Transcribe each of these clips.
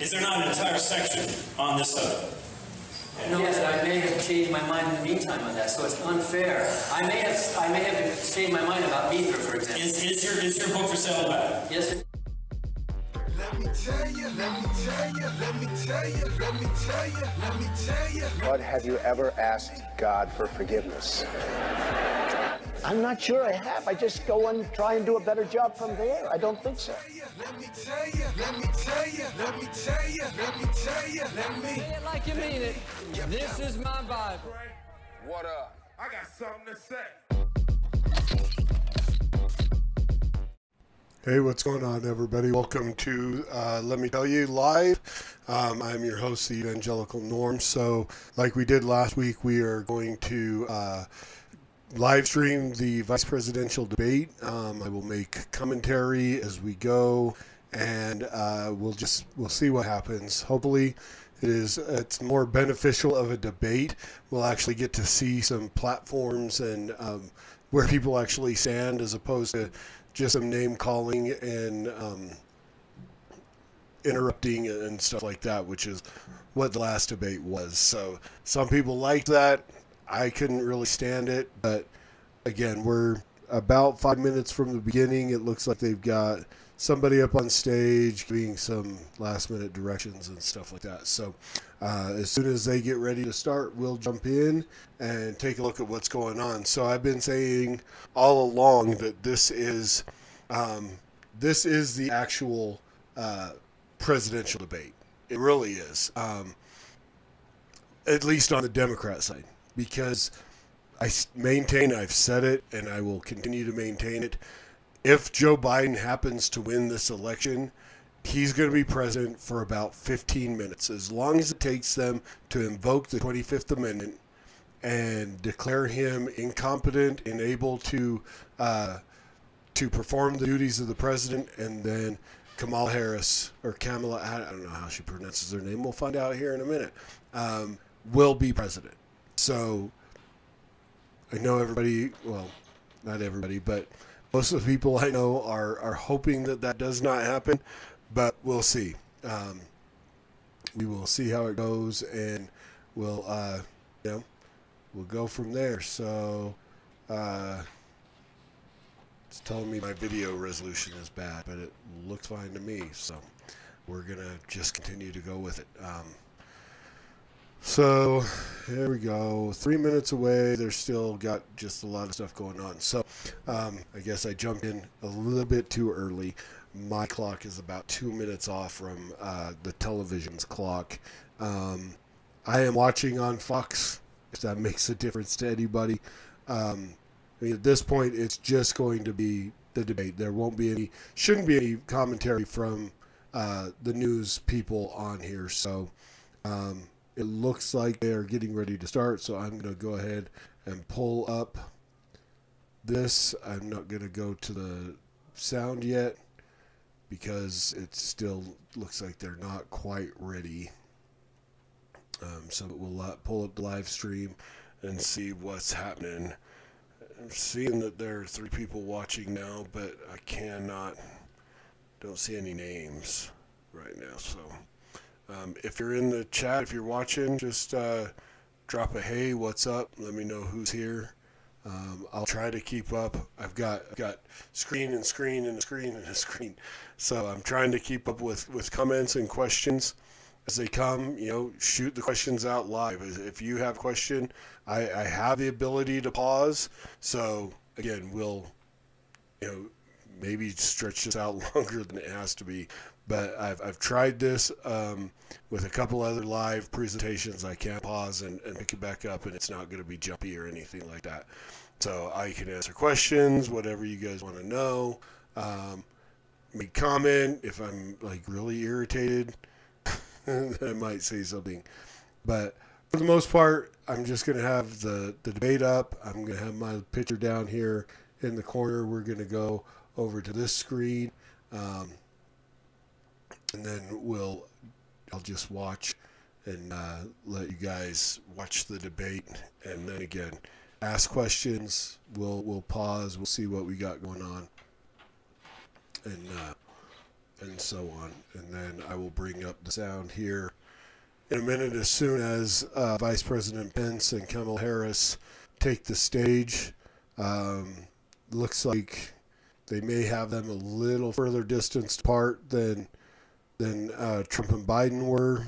Is there not an entire section on this subject? Yes, I may have changed my mind in the meantime on that, so it's unfair. I may have changed my mind about Mithra, for example. Is your book for sale back? Yes, sir. Let me tell you, let me tell you, let me tell you, let me tell you, let me tell you. But have you ever asked God for forgiveness? I'm not sure I have. I just go and try and do a better job from there. I don't think so. Let me tell you, let me tell you, let me tell you, let me tell you, let me. Say it like you mean it. This is my Bible. What up? I got something to say. Hey, what's going on, everybody? Welcome to Let Me Tell You Live. I'm your host, the Evangelical Norm. So, like we did last week, we are going to live stream the vice presidential debate. I will make commentary as we go, and we'll see what happens. Hopefully, it's more beneficial of a debate. We'll actually get to see some platforms and where people actually stand, as opposed to just some name calling and interrupting and stuff like that, which is what the last debate was. So some people liked that. I couldn't really stand it, but again, we're about 5 minutes from the beginning. It looks like they've got somebody up on stage giving some last minute directions and stuff like that. So as soon as they get ready to start, we'll jump in and take a look at what's going on. So I've been saying all along that this is the actual presidential debate. It really is, at least on the Democrat side, because I maintain, I've said it, and I will continue to maintain it. If Joe Biden happens to win this election, he's going to be president for about 15 minutes, as long as it takes them to invoke the 25th Amendment and declare him incompetent and able to perform the duties of the president, and then Kamala Harris, or Kamala, I don't know how she pronounces her name, we'll find out here in a minute, will be president. So I know everybody, well, not everybody, but most of the people I know are hoping that does not happen, but we'll see. We will see how it goes, and we'll go from there. So it's telling me my video resolution is bad, but it looks fine to me. So we're gonna just continue to go with it. So here we go. 3 minutes away. They're still got just a lot of stuff going on. So I guess I jumped in a little bit too early. My clock is about 2 minutes off from the television's clock. I am watching on Fox, if that makes a difference to anybody. I mean, at this point, it's just going to be the debate. There shouldn't be any commentary from the news people on here. So it looks like they are getting ready to start, so I'm going to go ahead and pull up this. I'm not going to go to the sound yet because it still looks like they're not quite ready. So we'll pull up the live stream and see what's happening. I'm seeing that there are 3 people watching now, but I don't see any names right now, so... if you're in the chat, if you're watching, just drop a hey, what's up? Let me know who's here. I'll try to keep up. I've got screen and screen and a screen and a screen. So I'm trying to keep up with comments and questions as they come. Shoot the questions out live. If you have a question, I have the ability to pause. So again, we'll maybe stretch this out longer than it has to be. But I've tried this with a couple other live presentations. I can pause and pick it back up, and it's not going to be jumpy or anything like that. So I can answer questions, whatever you guys want to know. Make comment if I'm like really irritated. I might say something. But for the most part, I'm just going to have the debate up. I'm going to have my picture down here in the corner. We're going to go over to this screen. And then I'll just watch and let you guys watch the debate. And then again, ask questions. We'll pause. We'll see what we got going on. And and so on. And then I will bring up the sound here in a minute as soon as Vice President Pence and Kamala Harris take the stage. Looks like they may have them a little further distanced apart than Trump and Biden were.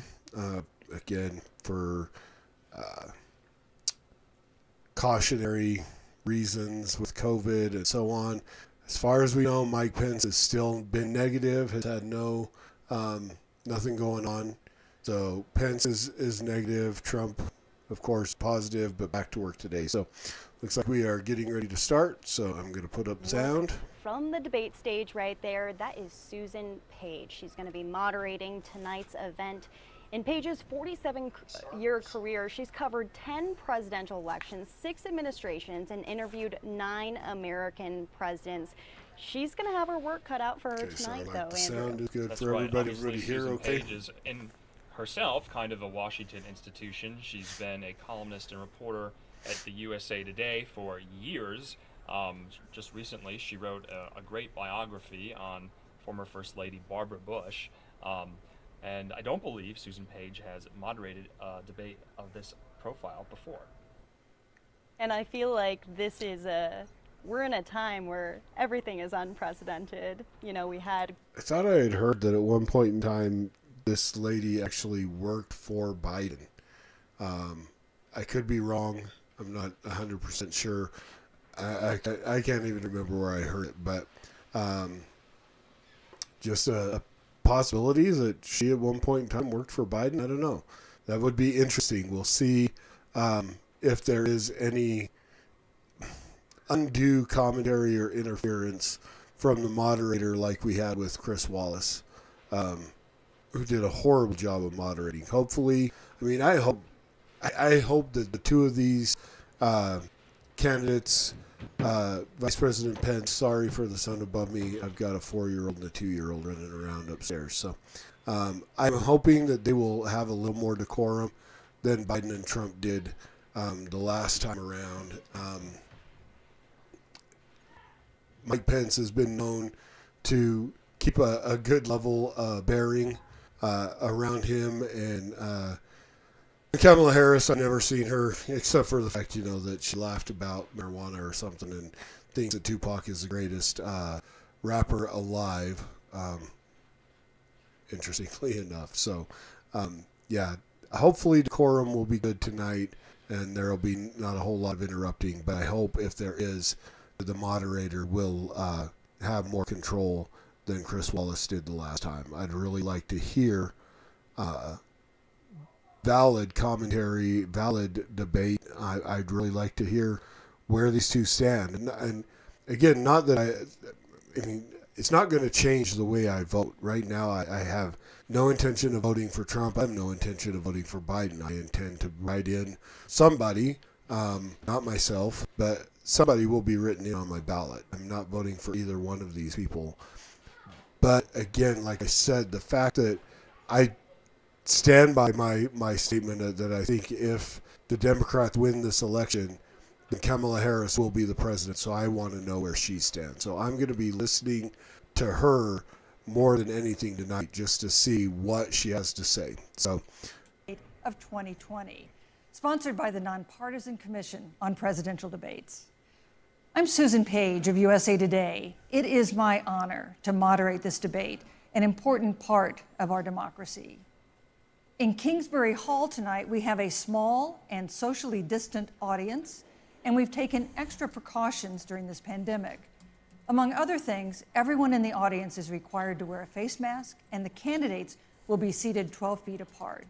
Again, for cautionary reasons with COVID and so on. As far as we know, Mike Pence has still been negative, has had nothing going on. So Pence is negative. Trump, of course, positive, but back to work today. So looks like we are getting ready to start. So I'm going to put up sound. From the debate stage right there, that is Susan Page. She's going to be moderating tonight's event. In Page's 47-year career, she's covered 10 presidential elections, 6 administrations, and interviewed 9 American presidents. She's going to have her work cut out for her tonight, though, The Andrew. sound is good That's for right. everybody. Obviously, Everybody here, Susan okay? Page is in herself kind of a Washington institution. She's been a columnist and reporter at the USA Today for years. Just recently, she wrote a great biography on former First Lady Barbara Bush. And I don't believe Susan Page has moderated a debate of this profile before. And I feel like this is we're in a time where everything is unprecedented. You know, we had... I thought I had heard that at one point in time, this lady actually worked for Biden. I could be wrong. I'm not 100% sure. I can't even remember where I heard it, but just a possibility that she at one point in time worked for Biden. I don't know. That would be interesting. We'll see if there is any undue commentary or interference from the moderator like we had with Chris Wallace, who did a horrible job of moderating. Hopefully, I mean, I hope that the two of these candidates, Vice President Pence, sorry for the sound above me, I've got a 4-year-old and a 2-year-old running around upstairs. So I'm hoping that they will have a little more decorum than Biden and Trump did the last time around. Mike Pence has been known to keep a good level bearing around him, and Kamala Harris, I've never seen her, except for the fact, that she laughed about marijuana or something and thinks that Tupac is the greatest rapper alive, interestingly enough. So, yeah, hopefully decorum will be good tonight, and there will be not a whole lot of interrupting, but I hope if there is, the moderator will have more control than Chris Wallace did the last time. I'd really like to hear valid commentary, valid debate. I'd really like to hear where these two stand. And again, not that I mean, it's not going to change the way I vote. Right now, I have no intention of voting for Trump. I have no intention of voting for Biden. I intend to write in somebody, not myself, but somebody will be written in on my ballot. I'm not voting for either one of these people. But again, like I said, the fact that I stand by my statement that I think if the Democrats win this election, then Kamala Harris will be the president. So I want to know where she stands. So I'm going to be listening to her more than anything tonight just to see what she has to say. So, of 2020, sponsored by the Nonpartisan Commission on Presidential Debates. I'm Susan Page of USA Today. It is my honor to moderate this debate, an important part of our democracy. In Kingsbury Hall tonight, we have a small and socially distant audience, and we've taken extra precautions during this pandemic. Among other things, everyone in the audience is required to wear a face mask, and the candidates will be seated 12 feet apart.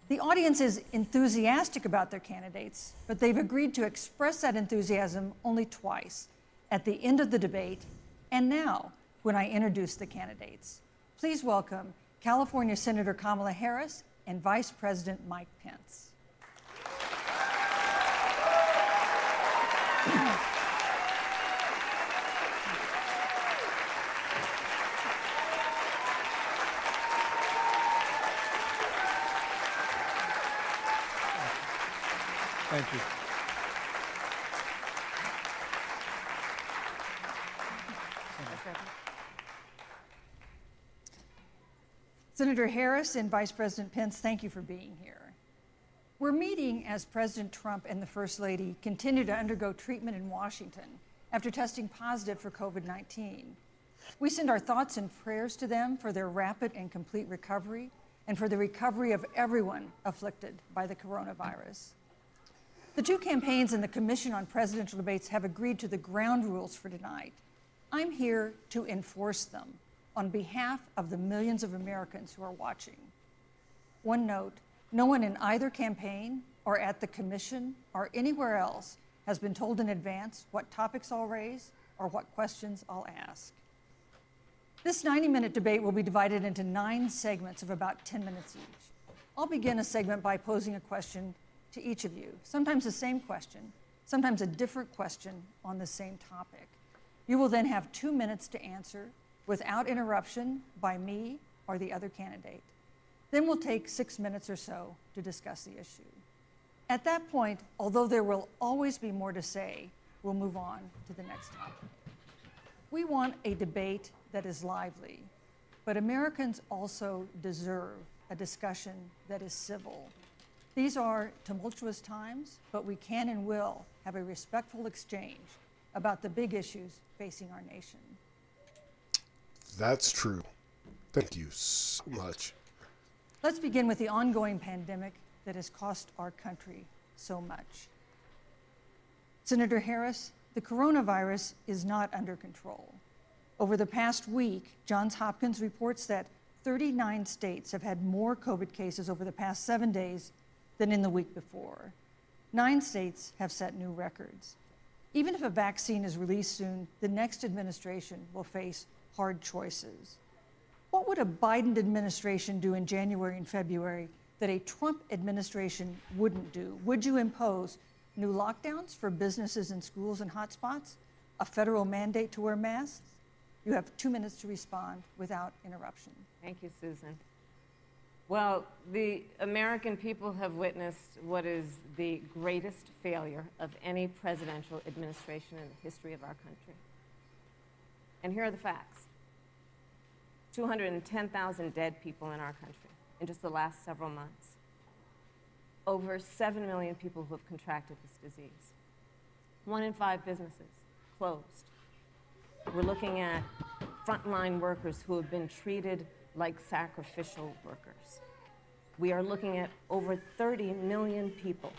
The audience is enthusiastic about their candidates, but they've agreed to express that enthusiasm only twice, at the end of the debate and now when I introduce the candidates. Please welcome California Senator Kamala Harris and Vice President Mike Pence. Thank you. Senator Harris and Vice President Pence, thank you for being here. We're meeting as President Trump and the First Lady continue to undergo treatment in Washington after testing positive for COVID-19. We send our thoughts and prayers to them for their rapid and complete recovery and for the recovery of everyone afflicted by the coronavirus. The two campaigns and the Commission on Presidential Debates have agreed to the ground rules for tonight. I'm here to enforce them on behalf of the millions of Americans who are watching. One note, no one in either campaign or at the Commission or anywhere else has been told in advance what topics I'll raise or what questions I'll ask. This 90-minute debate will be divided into 9 segments of about 10 minutes each. I'll begin a segment by posing a question to each of you, sometimes the same question, sometimes a different question on the same topic. You will then have 2 minutes to answer without interruption by me or the other candidate. Then we'll take 6 minutes or so to discuss the issue. At that point, although there will always be more to say, we'll move on to the next topic. We want a debate that is lively, but Americans also deserve a discussion that is civil. These are tumultuous times, but we can and will have a respectful exchange about the big issues facing our nation. That's true. Thank you so much. Let's begin with the ongoing pandemic that has cost our country so much. Senator Harris, the coronavirus is not under control. Over the past week, Johns Hopkins reports that 39 states have had more COVID cases over the past 7 days than in the week before. 9 states have set new records. Even if a vaccine is released soon, the next administration will face hard choices. What would a Biden administration do in January and February that a Trump administration wouldn't do? Would you impose new lockdowns for businesses and schools and hotspots? A federal mandate to wear masks? You have 2 minutes to respond without interruption. Thank you, Susan. Well, the American people have witnessed what is the greatest failure of any presidential administration in the history of our country. And here are the facts. 210,000 dead people in our country in just the last several months. Over 7 million people who have contracted this disease. 1 in 5 businesses closed. We're looking at frontline workers who have been treated like sacrificial workers. We are looking at over 30 million people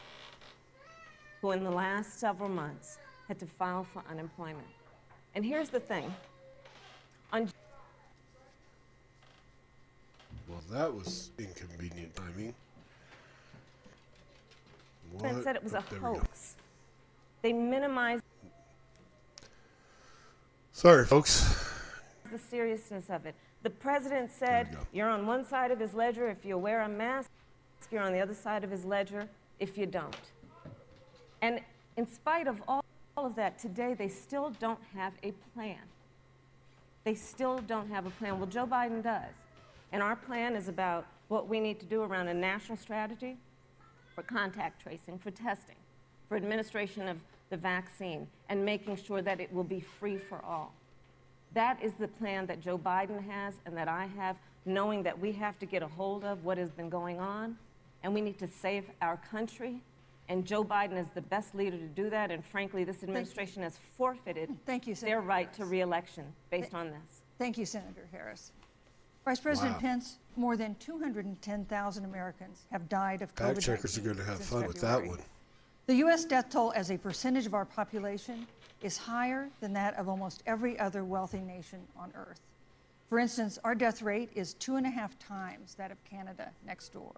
who in the last several months had to file for unemployment. And here's the thing. Well, that was inconvenient timing. What? Said it was a there hoax. They minimized Sorry, folks. The seriousness of it. The president said you're on one side of his ledger if you wear a mask, you're on the other side of his ledger if you don't. And in spite of all of that, today they still don't have a plan. They still don't have a plan. Well, Joe Biden does. And our plan is about what we need to do around a national strategy for contact tracing, for testing, for administration of the vaccine, and making sure that it will be free for all. That is the plan that Joe Biden has and that I have, knowing that we have to get a hold of what has been going on, and we need to save our country. And Joe Biden is the best leader to do that, and frankly, this administration has forfeited their right to re-election based on this. Thank you, Senator Harris. Vice President Pence, more than 210,000 Americans have died of COVID-19. Fact checkers are going to have fun with that one. The U.S. death toll as a percentage of our population is higher than that of almost every other wealthy nation on earth. For instance, our death rate is 2.5 times that of Canada next door.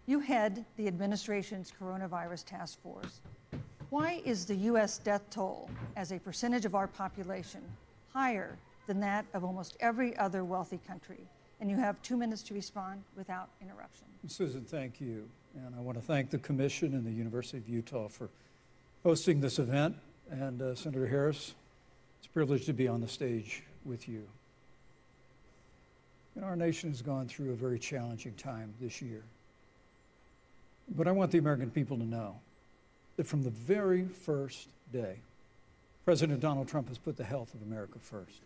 You head the administration's coronavirus task force. Why is the U.S. death toll as a percentage of our population higher than that of almost every other wealthy country? And you have 2 minutes to respond without interruption. Susan, thank you. And I want to thank the Commission and the University of Utah for hosting this event. And Senator Harris, it's a privilege to be on the stage with you. And our nation has gone through a very challenging time this year. But I want the American people to know that from the very first day, President Donald Trump has put the health of America first.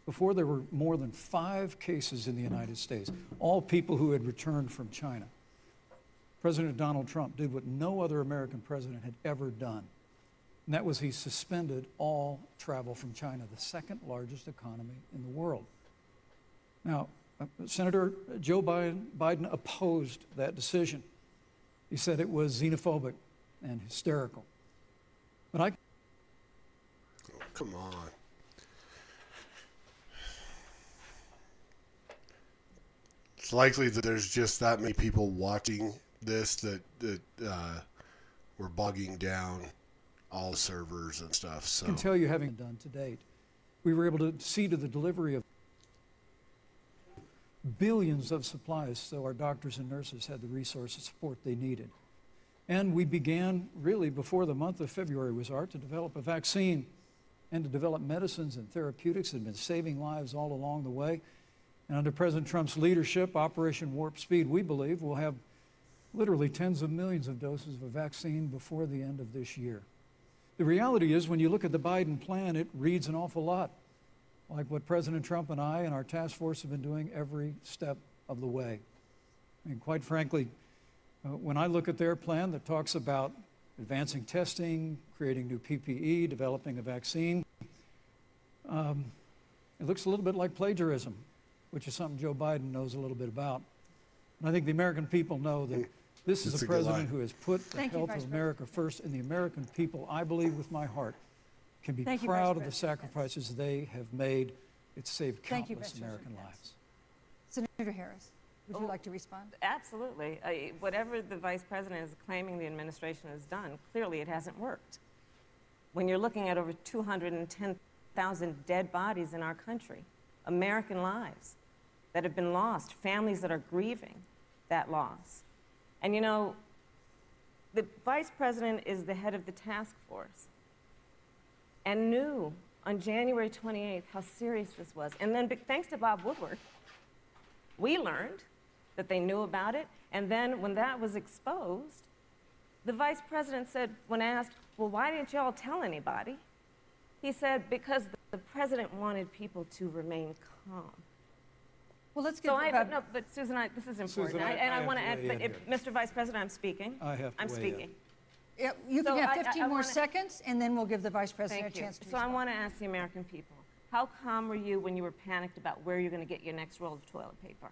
before there were more than 5 cases in the United States, all people who had returned from China. President Donald Trump did what no other American president had ever done, and that was he suspended all travel from China, the second largest economy in the world. Now, Senator Joe Biden opposed that decision. He said it was xenophobic and hysterical. But Oh, come on. It's likely that there's just that many people watching this that we're bogging down all the servers and stuff. So I can tell you, having done to date, we were able to see to the delivery of billions of supplies so our doctors and nurses had the resource and support they needed. And we began, really, before the month of February was out, to develop a vaccine and to develop medicines and therapeutics that have been saving lives all along the way. And under President Trump's leadership, Operation Warp Speed, we believe we'll have literally tens of millions of doses of a vaccine before the end of this year. The reality is, when you look at the Biden plan, it reads an awful lot like what President Trump and I and our task force have been doing every step of the way. I mean, quite frankly, when I look at their plan that talks about advancing testing, creating new PPE, developing a vaccine, it looks a little bit like plagiarism, which is something Joe Biden knows a little bit about. And I think the American people know that this is a president who has put the health of America first, and the American people, I believe with my heart, can be proud of the sacrifices they have made. It's saved countless American lives. Senator Harris, would you like to respond? Absolutely. Whatever the vice president is claiming the administration has done, clearly it hasn't worked. When you're looking at over 210,000 dead bodies in our country, American lives that have been lost, families that are grieving that loss. And you know, the vice president is the head of the task force and knew on January 28th how serious this was. And then thanks to Bob Woodward, we learned that they knew about it. And then when that was exposed, the vice president said, when asked, well, why didn't y'all tell anybody? He said, because the president wanted people to remain calm. Well, let's get no, but Susan, this is important. Susan, I want to add, Mr. Vice President, I'm speaking. I'm speaking. Yeah, you can have 15 more seconds, and then we'll give the Vice President a chance to respond. So I want to ask the American people, how calm were you when you were panicked about where you're going to get your next roll of toilet paper?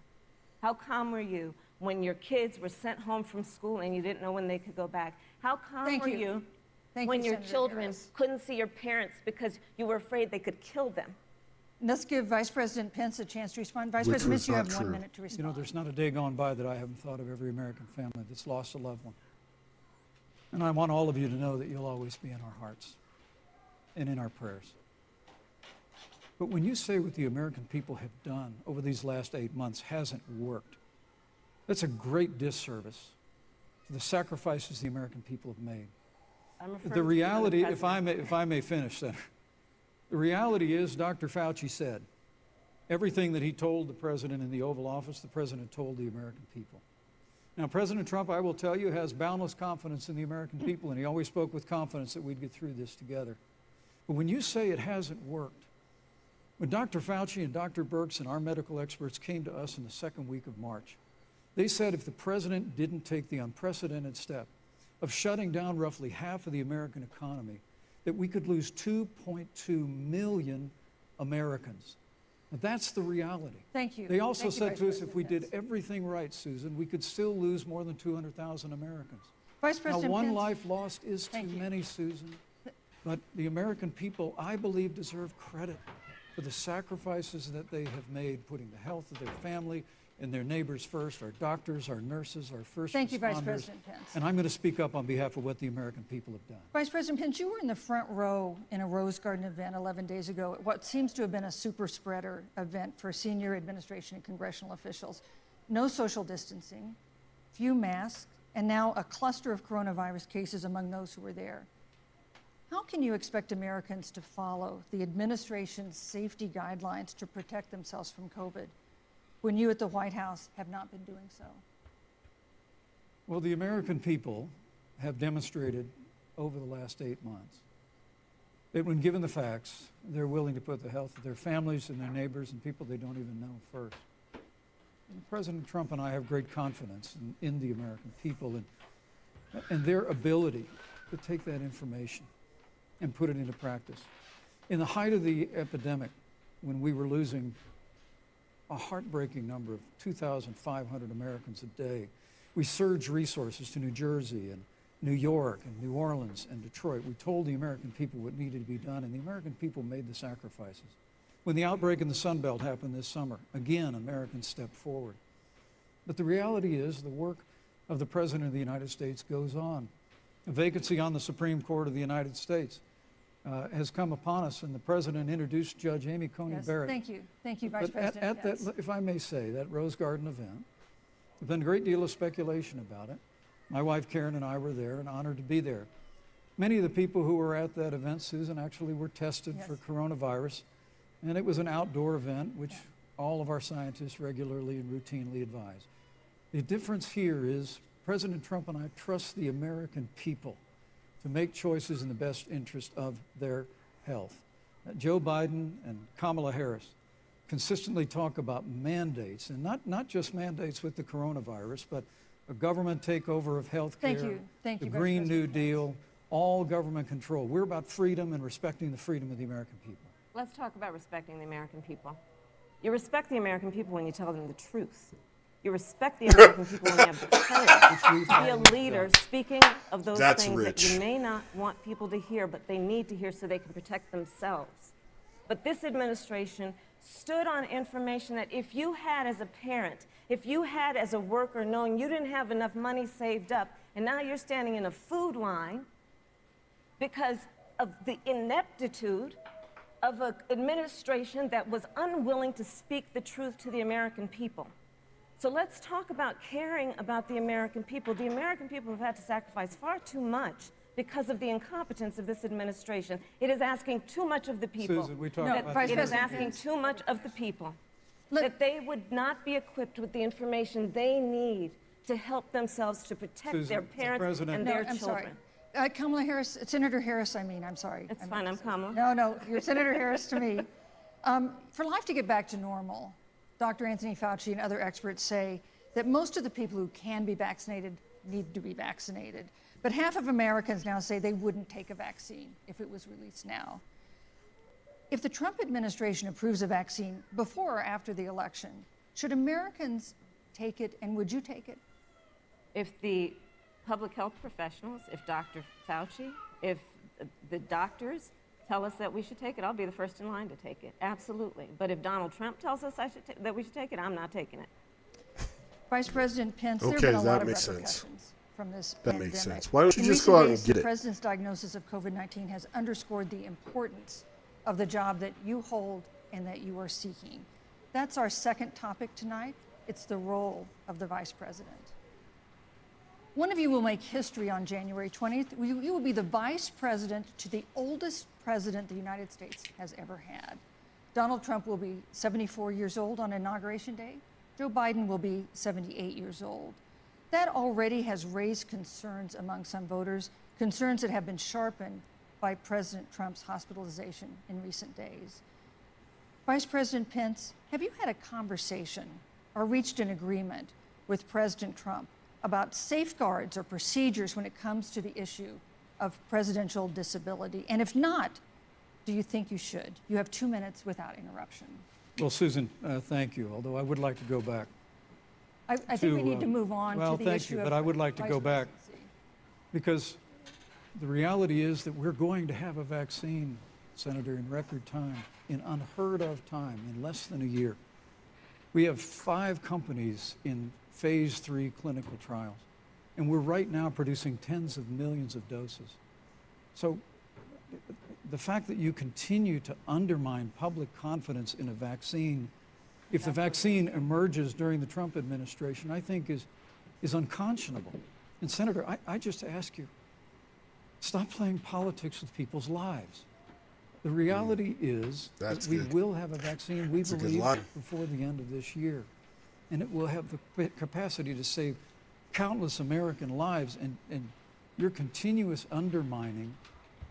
How calm were you when your kids were sent home from school and you didn't know when they could go back? How calm were you when your children couldn't see your parents because you were afraid they could kill them? Let's give Vice President Pence a chance to respond. Vice President Pence, you have 1 minute to respond. You know, there's not a day gone by that I haven't thought of every American family that's lost a loved one. And I want all of you to know that you'll always be in our hearts and in our prayers. But when you say what the American people have done over these last 8 months hasn't worked, that's a great disservice to the sacrifices the American people have made. The reality, if I may finish, Senator, the reality is Dr. Fauci said everything that he told the president in the Oval Office, the president told the American people. Now, President Trump, I will tell you, has boundless confidence in the American people, and he always spoke with confidence that we'd get through this together. But when you say it hasn't worked, when Dr. Fauci and Dr. Birx and our medical experts came to us in the second week of March, they said if the president didn't take the unprecedented step of shutting down roughly half of the American economy, that we could lose 2.2 million Americans. Now, that's the reality. Thank you. They also said to us if we did everything right, Susan, we could still lose more than 200,000 Americans. Vice President Now, one Pence. life lost is too many, Susan. But the American people, I believe, deserve credit for the sacrifices that they have made, putting the health of their family and their neighbors first, our doctors, our nurses, our first responders. Thank you, Vice President Pence. And I'm going to speak up on behalf of what the American people have done. Vice President Pence, you were in the front row in a Rose Garden event 11 days ago at what seems to have been a super spreader event for senior administration and congressional officials. No social distancing, few masks, and now a cluster of coronavirus cases among those who were there. How can you expect Americans to follow the administration's safety guidelines to protect themselves from COVID when you at the White House have not been doing so? Well, the American people have demonstrated over the last 8 months that when given the facts, they're willing to put the health of their families and their neighbors and people they don't even know first. And President Trump and I have great confidence in the American people and their ability to take that information and put it into practice. In the height of the epidemic, when we were losing a heartbreaking number of 2,500 Americans a day, we surged resources to New Jersey and New York and New Orleans and Detroit. We told the American people what needed to be done, and the American people made the sacrifices. When the outbreak in the Sun Belt happened this summer, again, Americans stepped forward. But the reality is the work of the President of the United States goes on. A vacancy on the Supreme Court of the United States has come upon us, and the President introduced Judge Amy Coney Barrett. Thank you, Vice President. At that, if I may say, that Rose Garden event, there's been a great deal of speculation about it. My wife Karen and I were there and honored to be there. Many of the people who were at that event, Susan, actually were tested for coronavirus, and it was an outdoor event, which all of our scientists regularly and routinely advise. The difference here is President Trump and I trust the American people to make choices in the best interest of their health. Joe Biden and Kamala Harris consistently talk about mandates, and not just mandates with the coronavirus, but a government takeover of health care, the Green New Deal, all government control. We're about freedom and respecting the freedom of the American people. Let's talk about respecting the American people. You respect the American people when you tell them the truth. You respect the American people when you have the courage to be a leader speaking of those things that you may not want people to hear, but they need to hear so they can protect themselves. But this administration stood on information that if you had as a parent, if you had as a worker knowing you didn't have enough money saved up, and now you're standing in a food line because of the ineptitude of an administration that was unwilling to speak the truth to the American people. So let's talk about caring about the American people. The American people have had to sacrifice far too much because of the incompetence of this administration. It is asking too much of the people. Susan, we talked about it is asking too much of the people. That they would not be equipped with the information they need to help themselves to protect their parents and their children. Kamala Harris, Senator Harris, I'm sorry. It's fine, I'm Kamala. No, you're Senator Harris to me. For life to get back to normal, Dr. Anthony Fauci and other experts say that most of the people who can be vaccinated need to be vaccinated. But half of Americans now say they wouldn't take a vaccine if it was released now. If the Trump administration approves a vaccine before or after the election, should Americans take it, and would you take it? If the public health professionals, if Dr. Fauci, if the doctors tell us that we should take it, I'll be the first in line to take it, absolutely. But if Donald Trump tells us that we should take it, I'm not taking it. Vice President Pence, there have been a lot of repercussions from this pandemic. Makes sense. Why don't you just go out and get it? The president's diagnosis of COVID-19 has underscored the importance of the job that you hold and that you are seeking. That's our second topic tonight. It's the role of the vice president. One of you will make history on January 20th. You will be the vice president to the oldest president the United States has ever had. Donald Trump will be 74 years old on Inauguration Day. Joe Biden will be 78 years old. That already has raised concerns among some voters, concerns that have been sharpened by President Trump's hospitalization in recent days. Vice President Pence, have you had a conversation or reached an agreement with President Trump about safeguards or procedures when it comes to the issue of presidential disability? And if not, do you think you should? You have 2 minutes without interruption. Well, Susan, thank you, although I would like to go back. I think we need to move on to the issue of Well, thank you, but I would like to go back because the reality is that we're going to have a vaccine, Senator, in record time, in unheard of time, in less than a year. We have 5 companies in phase 3 clinical trials, and we're right now producing tens of millions of doses. So the fact that you continue to undermine public confidence in a vaccine, if the vaccine emerges during the Trump administration, I think is unconscionable. And Senator, I just ask you, stop playing politics with people's lives. The reality is that we will have a vaccine, we believe, before the end of this year. And it will have the capacity to save countless American lives. And your continuous undermining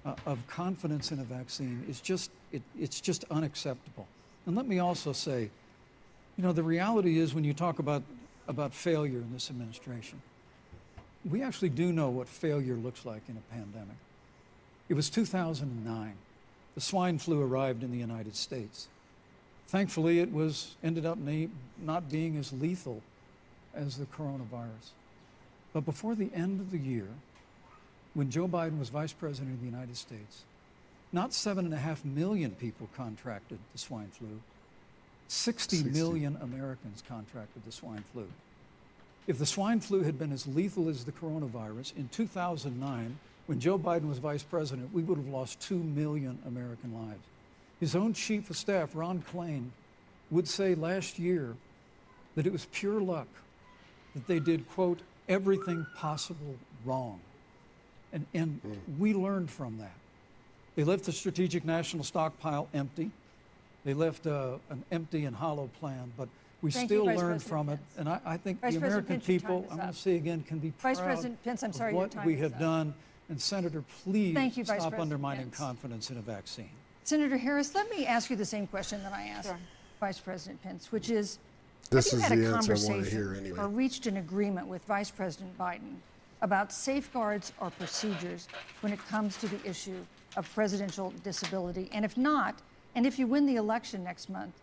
of confidence in a vaccine is just, it's just unacceptable. And let me also say, you know, the reality is when you talk about failure in this administration, we actually do know what failure looks like in a pandemic. It was 2009. The swine flu arrived in the United States. Thankfully, it ended up not being as lethal as the coronavirus. But before the end of the year, when Joe Biden was Vice President of the United States, not 7.5 million people contracted the swine flu. 60 million Americans contracted the swine flu. If the swine flu had been as lethal as the coronavirus in 2009, when Joe Biden was Vice President, we would have lost 2 million American lives. His own Chief of Staff, Ron Klain, would say last year that it was pure luck that they did, quote, everything possible wrong. And we learned from that. They left the Strategic National Stockpile empty. They left an empty and hollow plan, but we still learned from it. And I think the American people, I'm going to say again, can be proud of what we have done. And Senator, please stop undermining confidence in a vaccine. Senator Harris, let me ask you the same question that I asked Vice President Pence, which is, This have is you had the a answer I want to conversation hear anyway. or reached an agreement with Vice President Biden about safeguards or procedures when it comes to the issue of presidential disability? And if not, and if you win the election next month,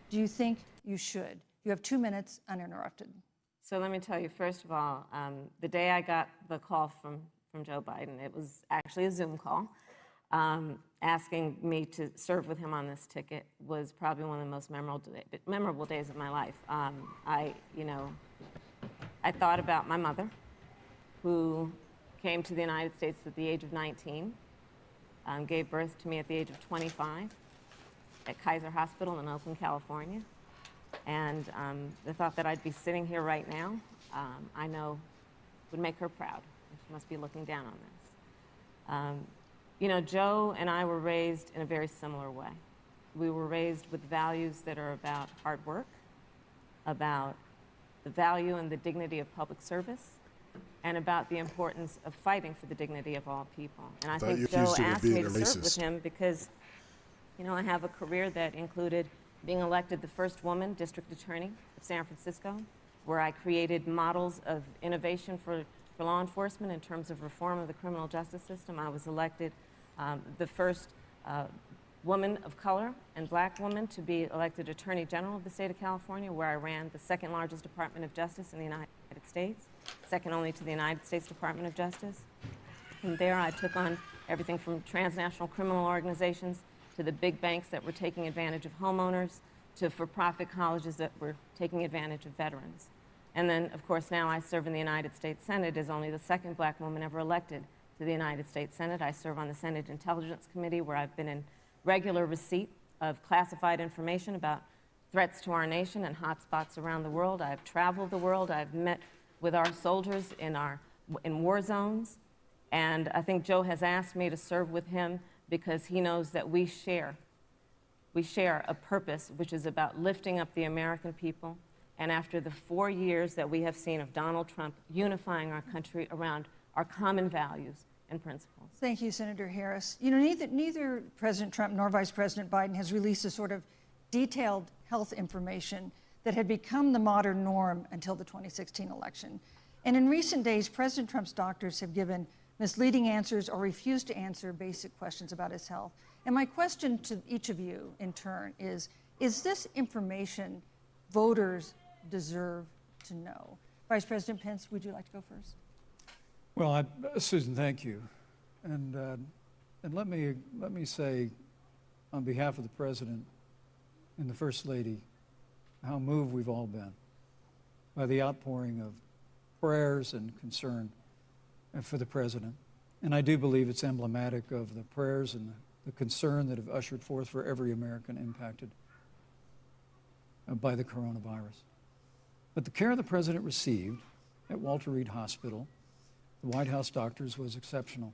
do you think you should? You have 2 minutes uninterrupted. So let me tell you, first of all, the day I got the call from Joe Biden, it was actually a Zoom call, asking me to serve with him on this ticket was probably one of the most memorable days of my life. I thought about my mother, who came to the United States at the age of 19, gave birth to me at the age of 25 at Kaiser Hospital in Oakland, California. And the thought that I'd be sitting here right now, I know would make her proud. She must be looking down on this. You know, Joe and I were raised in a very similar way. We were raised with values that are about hard work, about the value and the dignity of public service, and about the importance of fighting for the dignity of all people. And I think Joe asked me to serve with him because, you know, I have a career that included being elected the first woman district attorney of San Francisco, where I created models of innovation for law enforcement in terms of reform of the criminal justice system. I was elected the first woman of color and black woman to be elected Attorney General of the state of California, where I ran the second largest Department of Justice in the United States, second only to the United States Department of Justice. And there I took on everything from transnational criminal organizations to the big banks that were taking advantage of homeowners, to for-profit colleges that were taking advantage of veterans. And then, of course, now I serve in the United States Senate as only the second black woman ever elected to the United States Senate. I serve on the Senate Intelligence Committee, where I've been in regular receipt of classified information about threats to our nation and hotspots around the world. I've traveled the world. I've met with our soldiers in war zones. And I think Joe has asked me to serve with him because he knows that we share a purpose which is about lifting up the American people. And after the 4 years that we have seen of Donald Trump unifying our country around our common values and principles. Thank you, Senator Harris. You know, neither President Trump nor Vice President Biden has released a sort of detailed health information that had become the modern norm until the 2016 election. And in recent days, President Trump's doctors have given misleading answers or refused to answer basic questions about his health. And my question to each of you in turn is this information voters deserve to know? Vice President Pence, would you like to go first? Well, Susan, thank you. And let me say, on behalf of the President and the First Lady, how moved we've all been by the outpouring of prayers and concern for the President. And I do believe it's emblematic of the prayers and the concern that have ushered forth for every American impacted by the coronavirus. But the care the President received at Walter Reed Hospital, the White House doctors, was exceptional.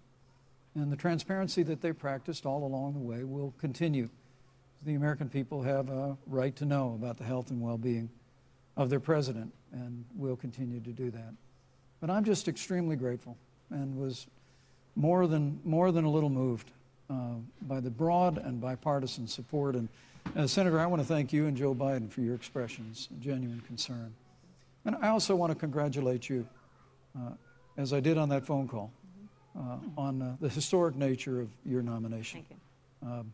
And the transparency that they practiced all along the way will continue. The American people have a right to know about the health and well-being of their President, and will continue to do that. But I'm just extremely grateful and was more than a little moved by the broad and bipartisan support. And Senator, I want to thank you and Joe Biden for your expressions of genuine concern. And I also want to congratulate you, as I did on that phone call, on the historic nature of your nomination. Thank you.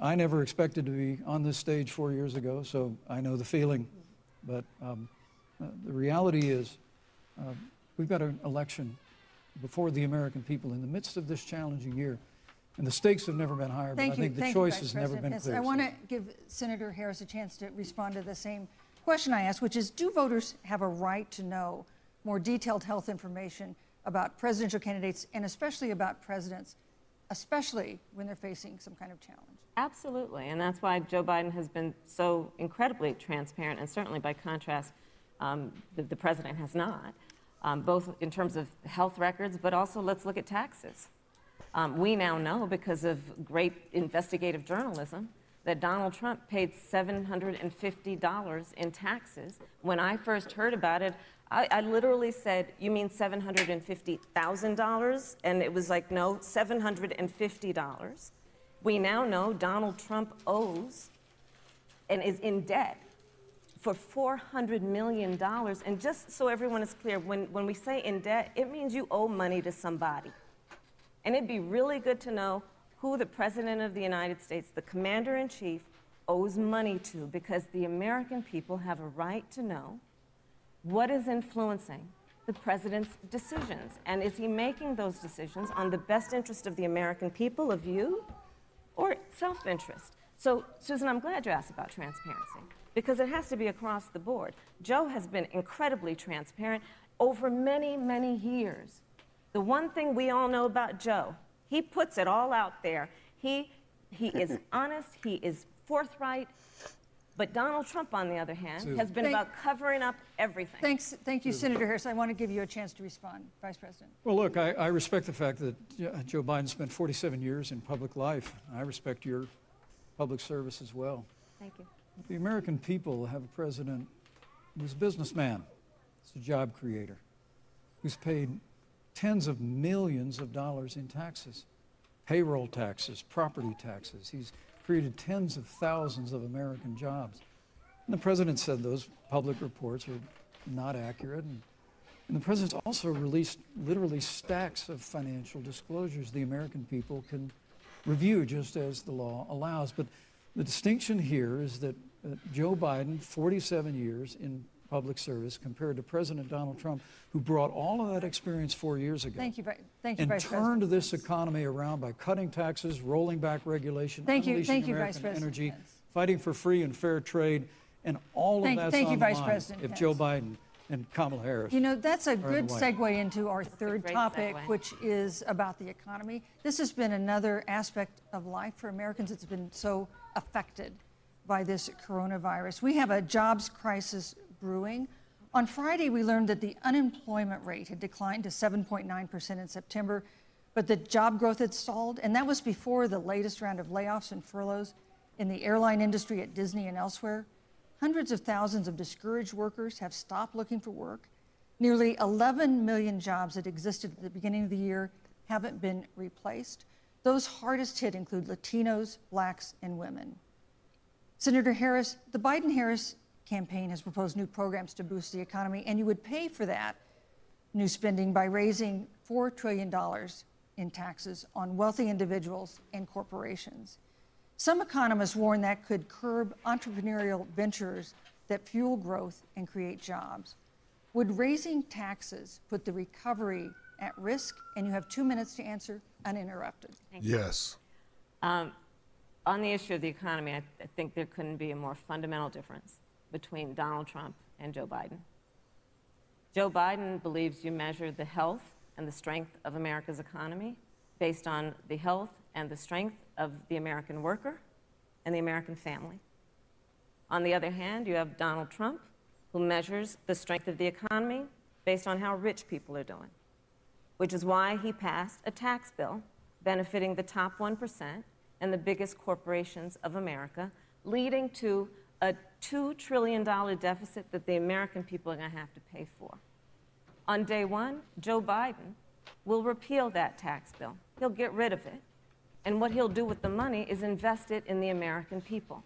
I never expected to be on this stage 4 years ago, so I know the feeling. But the reality is we've got an election before the American people in the midst of this challenging year. And the stakes have never been higher, but I think the choice has never been clearer. I want to give Senator Harris a chance to respond to the same question I asked, which is, do voters have a right to know more detailed health information about presidential candidates and especially about presidents, especially when they're facing some kind of challenge? Absolutely, and that's why Joe Biden has been so incredibly transparent, and certainly by contrast, the president has not, both in terms of health records, but also let's look at taxes. We now know, because of great investigative journalism, that Donald Trump paid $750 in taxes. When I first heard about it, I literally said, "You mean $750,000? And it was like, no, $750. We now know Donald Trump owes and is in debt for $400 million. And just so everyone is clear, when we say in debt, it means you owe money to somebody. And it'd be really good to know who the President of the United States, the Commander-in-Chief, owes money to, because the American people have a right to know what is influencing the President's decisions. And is he making those decisions on the best interest of the American people, of you, or self-interest? So, Susan, I'm glad you asked about transparency, because it has to be across the board. Joe has been incredibly transparent over many, many years. The one thing we all know about Joe, he puts it all out there. He is honest, he is forthright. But Donald Trump, on the other hand, has been about covering up everything. Thank you, Senator Harris. I want to give you a chance to respond, Vice President. Well, look, I respect the fact that Joe Biden spent 47 years in public life. I respect your public service as well. Thank you. The American people have a president who's a businessman, who's a job creator, who's paid tens of millions of dollars in taxes, payroll taxes, property taxes. He's created tens of thousands of American jobs. And the president said those public reports are not accurate. And the president's also released literally stacks of financial disclosures the American people can review just as the law allows. But the distinction here is that Joe Biden, 47 years in public service, compared to President Donald Trump, who brought all of that experience 4 years ago. Thank you, Vice and President. turned this economy around by cutting taxes, rolling back regulation, Thank you, unleashing Vice American President. energy, Yes. fighting for free and fair trade, and all of that's Thank you, on the Vice line President. if Yes. Joe Biden and Kamala Harris. You know, that's a are in good the White segue into our third great topic, segue. which is about the economy. This has been another aspect of life for Americans that's been so affected by this coronavirus. We have a jobs crisis brewing. On Friday, we learned that the unemployment rate had declined to 7.9% in September, but the job growth had stalled, and that was before the latest round of layoffs and furloughs in the airline industry at Disney and elsewhere. Hundreds of thousands of discouraged workers have stopped looking for work. Nearly 11 million jobs that existed at the beginning of the year haven't been replaced. Those hardest hit include Latinos, blacks, and women. Senator Harris, the Biden-Harris campaign has proposed new programs to boost the economy, and you would pay for that new spending by raising $4 trillion in taxes on wealthy individuals and corporations. Some economists warn that could curb entrepreneurial ventures that fuel growth and create jobs. Would raising taxes put the recovery at risk? And you have 2 minutes to answer uninterrupted. Yes. On the issue of the economy, I think there couldn't be a more fundamental difference between Donald Trump and Joe Biden. Joe Biden believes you measure the health and the strength of America's economy based on the health and the strength of the American worker and the American family. On the other hand, you have Donald Trump, who measures the strength of the economy based on how rich people are doing, which is why he passed a tax bill benefiting the top 1% and the biggest corporations of America, leading to a $2 trillion deficit that the American people are going to have to pay for. On day one, Joe Biden will repeal that tax bill. He'll get rid of it. And what he'll do with the money is invest it in the American people.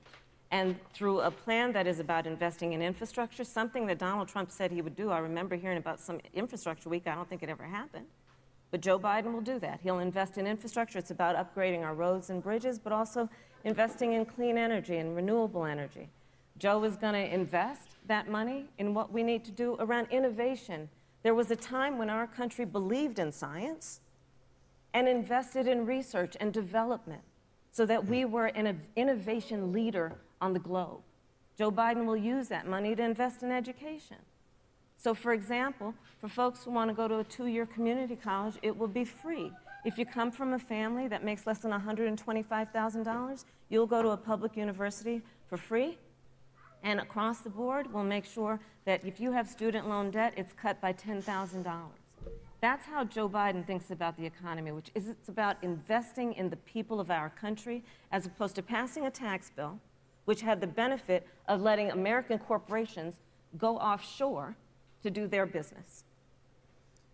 And through a plan that is about investing in infrastructure, something that Donald Trump said he would do. I remember hearing about some infrastructure week. I don't think it ever happened. But Joe Biden will do that. He'll invest in infrastructure. It's about upgrading our roads and bridges, but also investing in clean energy and renewable energy. Joe is going to invest that money in what we need to do around innovation. There was a time when our country believed in science and invested in research and development so that we were an innovation leader on the globe. Joe Biden will use that money to invest in education. So, for example, for folks who want to go to a 2-year community college, it will be free. If you come from a family that makes less than $125,000, you'll go to a public university for free. And across the board, we'll make sure that if you have student loan debt, it's cut by $10,000. That's how Joe Biden thinks about the economy, which is it's about investing in the people of our country as opposed to passing a tax bill, which had the benefit of letting American corporations go offshore to do their business.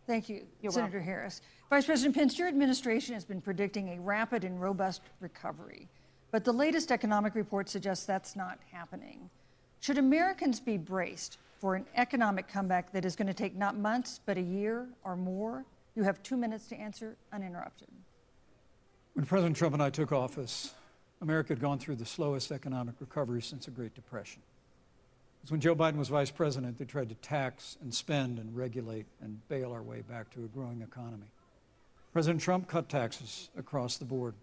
Thank you, You're Senator welcome. Harris. Vice President Pence, your administration has been predicting a rapid and robust recovery, but the latest economic report suggests that's not happening. Should Americans be braced for an economic comeback that is going to take not months, but a year or more? You have 2 minutes to answer uninterrupted. When President Trump and I took office, America had gone through the slowest economic recovery since the Great Depression. It's when Joe Biden was vice president, they tried to tax and spend and regulate and bail our way back to a growing economy. President Trump cut taxes across the board.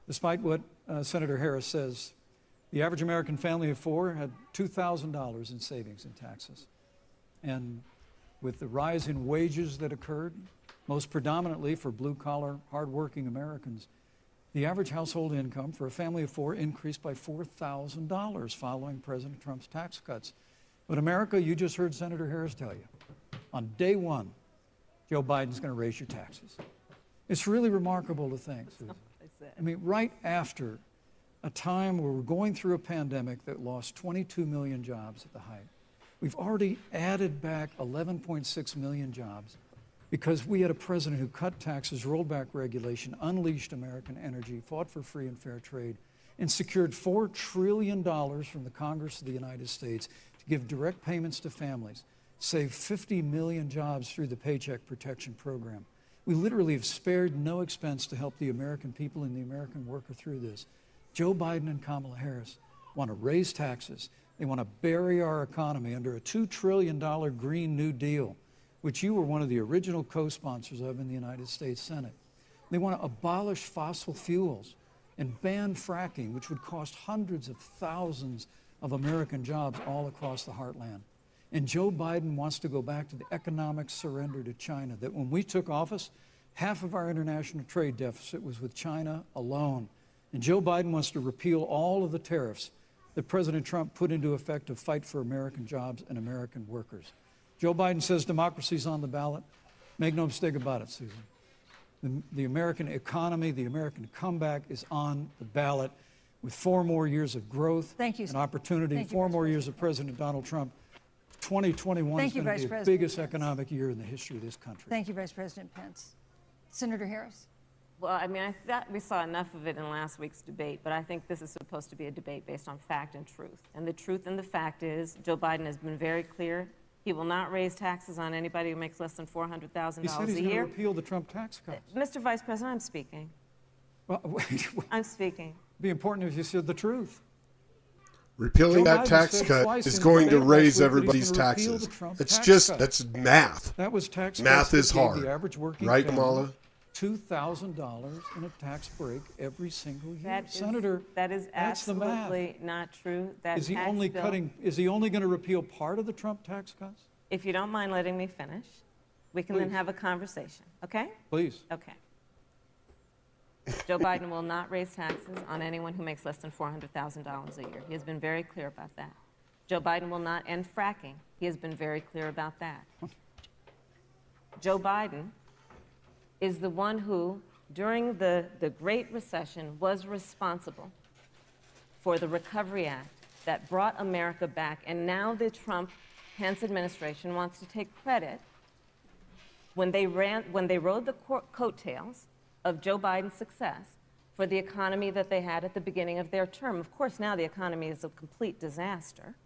Despite what Senator Harris says, the average American family of 4 had $2,000 in savings in taxes. And with the rise in wages that occurred, most predominantly for blue-collar, hardworking Americans, the average household income for a family of 4 increased by $4,000 following President Trump's tax cuts. But America, you just heard Senator Harris tell you, on day one, Joe Biden's going to raise your taxes. It's really remarkable to think, Susan. I mean, right after a time where we're going through a pandemic that lost 22 million jobs at the height, we've already added back 11.6 million jobs because we had a president who cut taxes, rolled back regulation, unleashed American energy, fought for free and fair trade, and secured $4 trillion from the Congress of the United States to give direct payments to families, save 50 million jobs through the Paycheck Protection Program. We literally have spared no expense to help the American people and the American worker through this. Joe Biden and Kamala Harris want to raise taxes. They want to bury our economy under a $2 trillion Green New Deal, which you were one of the original co-sponsors of in the United States Senate. They want to abolish fossil fuels and ban fracking, which would cost hundreds of thousands of American jobs all across the heartland. And Joe Biden wants to go back to the economic surrender to China, that when we took office, half of our international trade deficit was with China alone. And Joe Biden wants to repeal all of the tariffs that President Trump put into effect to fight for American jobs and American workers. Joe Biden says democracy's on the ballot. Make no mistake about it, Susan. The American economy, the American comeback is on the ballot with 4 more years of growth and opportunity, 4 more years of President Donald Trump. 2021 is going to be the biggest economic year in the history of this country. Thank you, Vice President Pence. Senator Harris. Well, I mean, I thought we saw enough of it in last week's debate, but I think this is supposed to be a debate based on fact and truth. And the truth and the fact is Joe Biden has been very clear. He will not raise taxes on anybody who makes less than $400,000 a year. He said he's going to repeal the Trump tax cuts. Mr. Vice President, I'm speaking. Well, wait. I'm speaking. It'd be important if you said the truth. Repealing that tax cut is going to raise everybody's taxes. It's just, that's math. That was tax math is hard. The average working right, family Kamala? $2,000 in a tax break every single year. Senator, that is absolutely not true. That is he tax only bill, cutting? Is he only going to repeal part of the Trump tax cuts? If you don't mind letting me finish, we can then have a conversation. Okay? Please. Okay. Joe Biden will not raise taxes on anyone who makes less than $400,000 a year. He has been very clear about that. Joe Biden will not end fracking. He has been very clear about that. Joe Biden is the one who, during the Great Recession, was responsible for the Recovery Act that brought America back. And now the Trump-Pence administration wants to take credit when they rode the coattails of Joe Biden's success for the economy that they had at the beginning of their term. Of course, now the economy is a complete disaster.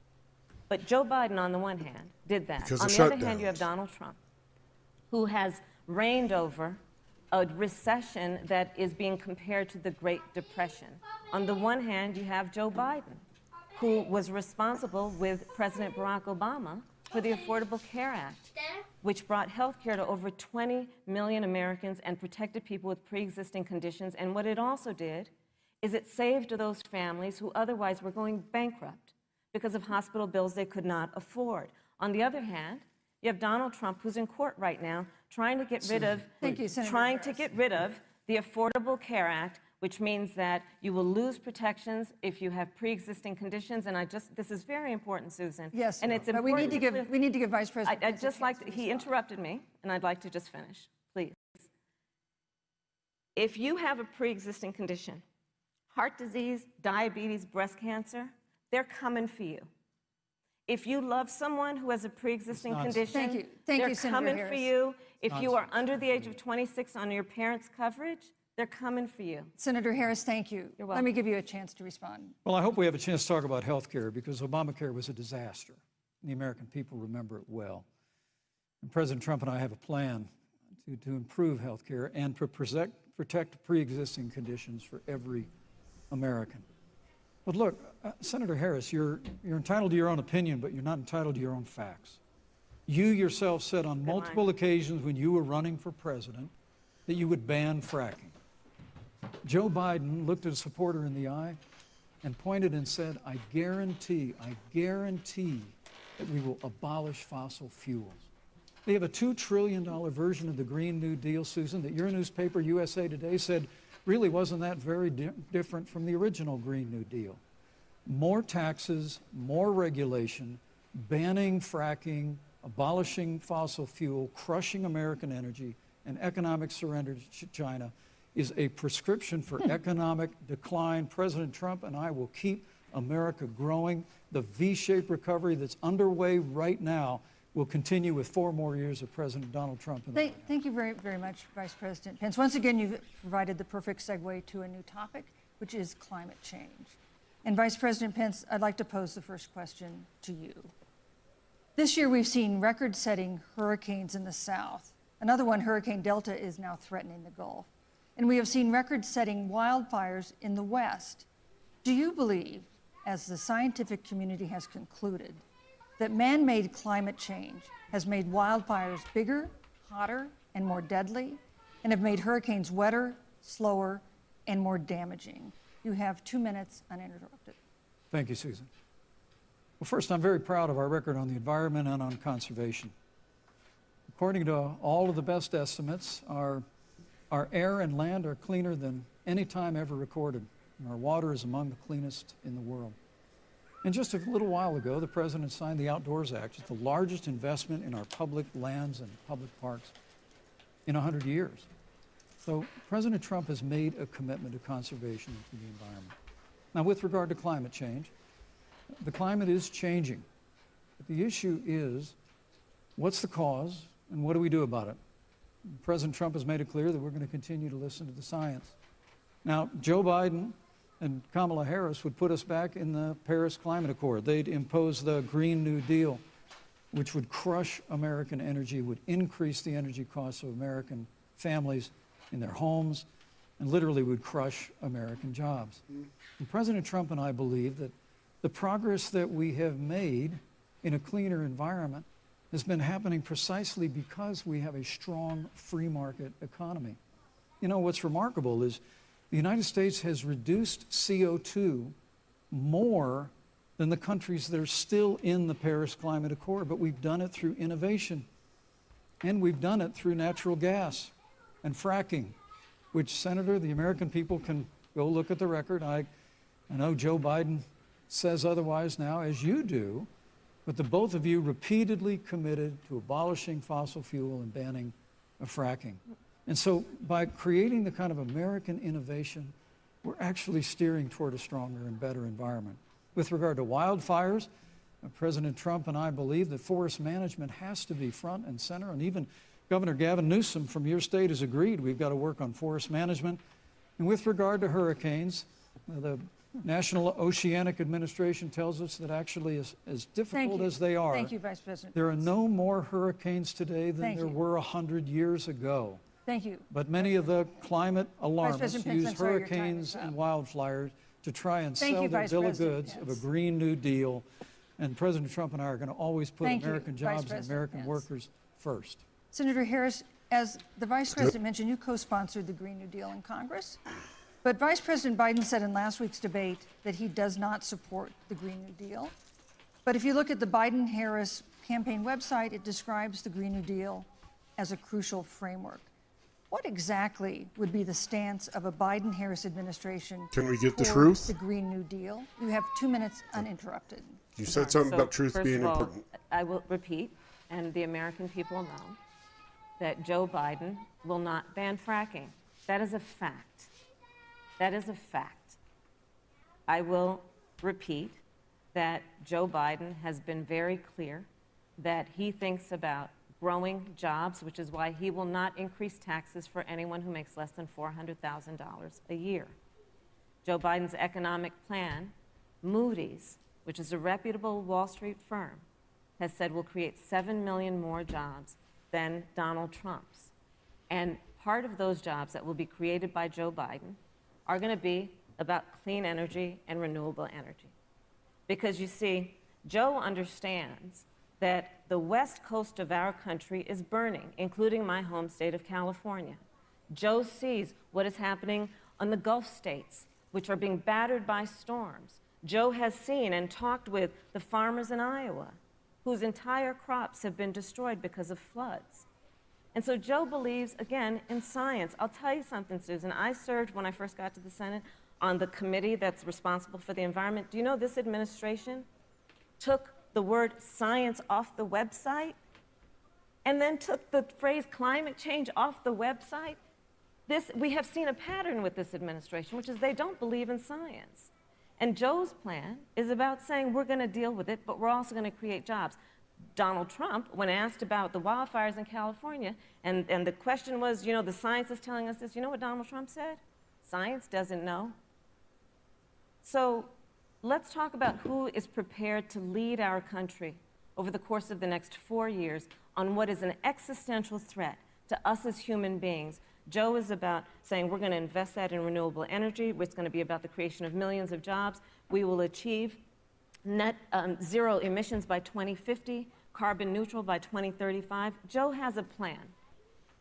But Joe Biden, on the one hand, did that. Because on of the other hand, shutdowns. you have Donald Trump, who has reigned over a recession that is being compared to the Great Depression. On the one hand, you have Joe Biden, who was responsible with President Barack Obama for the Affordable Care Act, which brought health care to over 20 million Americans and protected people with pre-existing conditions. And what it also did is it saved those families who otherwise were going bankrupt because of hospital bills they could not afford. On the other hand, you have Donald Trump, who's in court right now, trying to get rid of the Affordable Care Act, which means that you will lose protections if you have pre-existing conditions. And this is very important, Susan. Yes, and it's but important we need to give Vice President. I'd just like to, he interrupted me, and I'd like to just finish, please. If you have a pre-existing condition, heart disease, diabetes, breast cancer, they're coming for you. If you love someone who has a pre-existing condition, they're coming for you. If you are under the age of 26 on your parents' coverage, they're coming for you. Senator Harris, thank you. You're welcome. Let me give you a chance to respond. Well, I hope we have a chance to talk about health care because Obamacare was a disaster. The American people remember it well. And President Trump and I have a plan to improve health care and to protect pre-existing conditions for every American. But look, Senator Harris, you're entitled to your own opinion, but you're not entitled to your own facts. You yourself said on multiple occasions when you were running for president that you would ban fracking. Joe Biden looked at a supporter in the eye and pointed and said, I guarantee that we will abolish fossil fuels. They have a $2 trillion version of the Green New Deal, Susan, that your newspaper, USA Today, said really wasn't that very different from the original Green New Deal. More taxes, more regulation, banning fracking, abolishing fossil fuel, crushing American energy, and economic surrender to China is a prescription for economic decline. President Trump and I will keep America growing. The V-shaped recovery that's underway right now will continue with 4 more years of President Donald Trump. Thank you very, very much, Vice President Pence. Once again, you've provided the perfect segue to a new topic, which is climate change. And Vice President Pence, I'd like to pose the first question to you. This year, we've seen record-setting hurricanes in the South. Another one, Hurricane Delta, is now threatening the Gulf. And we have seen record-setting wildfires in the West. Do you believe, as the scientific community has concluded, that man-made climate change has made wildfires bigger, hotter, and more deadly, and have made hurricanes wetter, slower, and more damaging? You have 2 minutes uninterrupted. Thank you, Susan. Well, first, I'm very proud of our record on the environment and on conservation. According to all of the best estimates, our air and land are cleaner than any time ever recorded, and our water is among the cleanest in the world. And just a little while ago, the President signed the Outdoors Act. It's the largest investment in our public lands and public parks in 100 years. So President Trump has made a commitment to conservation and to the environment. Now, with regard to climate change, the climate is changing. But the issue is, what's the cause and what do we do about it? President Trump has made it clear that we're going to continue to listen to the science. Now, Joe Biden and Kamala Harris would put us back in the Paris Climate Accord. They'd impose the Green New Deal, which would crush American energy, would increase the energy costs of American families in their homes, and literally would crush American jobs. And President Trump and I believe that the progress that we have made in a cleaner environment has been happening precisely because we have a strong free market economy. You know, what's remarkable is the United States has reduced CO2 more than the countries that are still in the Paris Climate Accord, but we've done it through innovation, and we've done it through natural gas and fracking, which, Senator, the American people can go look at the record. I know Joe Biden says otherwise now, as you do, but the both of you repeatedly committed to abolishing fossil fuel and banning fracking. And so by creating the kind of American innovation, we're actually steering toward a stronger and better environment. With regard to wildfires, President Trump and I believe that forest management has to be front and center and even Governor Gavin Newsom from your state has agreed we've got to work on forest management. And with regard to hurricanes, the National Oceanic Administration tells us that actually as difficult as they are, Thank you, Vice President. there are no more hurricanes today than Thank there you. were 100 years ago. Thank you. But many of the climate alarmists President Pence, use I'm sorry, your time hurricanes is up. and wildfires to try and Thank sell you, their Vice bill of President goods Pence. of a Green New Deal. And President Trump and I are going to always put Thank you, American Vice jobs and President American Pence. workers first. Senator Harris, as the Vice President mentioned, you co-sponsored the Green New Deal in Congress. But Vice President Biden said in last week's debate that he does not support the Green New Deal. But if you look at the Biden-Harris campaign website, it describes the Green New Deal as a crucial framework. What exactly would be the stance of a Biden-Harris administration Can we get the toward truth? the Green New Deal? You have 2 minutes uninterrupted. You said something about truth first being of all, important. I will repeat, and the American people know, that Joe Biden will not ban fracking. That is a fact. That is a fact. I will repeat that Joe Biden has been very clear that he thinks about growing jobs, which is why he will not increase taxes for anyone who makes less than $400,000 a year. Joe Biden's economic plan, Moody's, which is a reputable Wall Street firm, has said will create 7 million more jobs than Donald Trump's. And part of those jobs that will be created by Joe Biden are going to be about clean energy and renewable energy. Because you see, Joe understands that the west coast of our country is burning, including my home state of California. Joe sees what is happening on the Gulf states, which are being battered by storms. Joe has seen and talked with the farmers in Iowa, whose entire crops have been destroyed because of floods. And so Joe believes, again, in science. I'll tell you something, Susan. I served, when I first got to the Senate, on the committee that's responsible for the environment. Do you know this administration took the word science off the website and then took the phrase climate change off the website? We have seen a pattern with this administration, which is they don't believe in science. And Joe's plan is about saying we're going to deal with it, but we're also going to create jobs. Donald Trump, when asked about the wildfires in California, and the question was, you know, the science is telling us this, you know what Donald Trump said? Science doesn't know. So let's talk about who is prepared to lead our country over the course of the next 4 years on what is an existential threat to us as human beings. Joe is about saying we're going to invest that in renewable energy. It's going to be about the creation of millions of jobs. We will achieve net zero emissions by 2050, carbon neutral by 2035. Joe has a plan.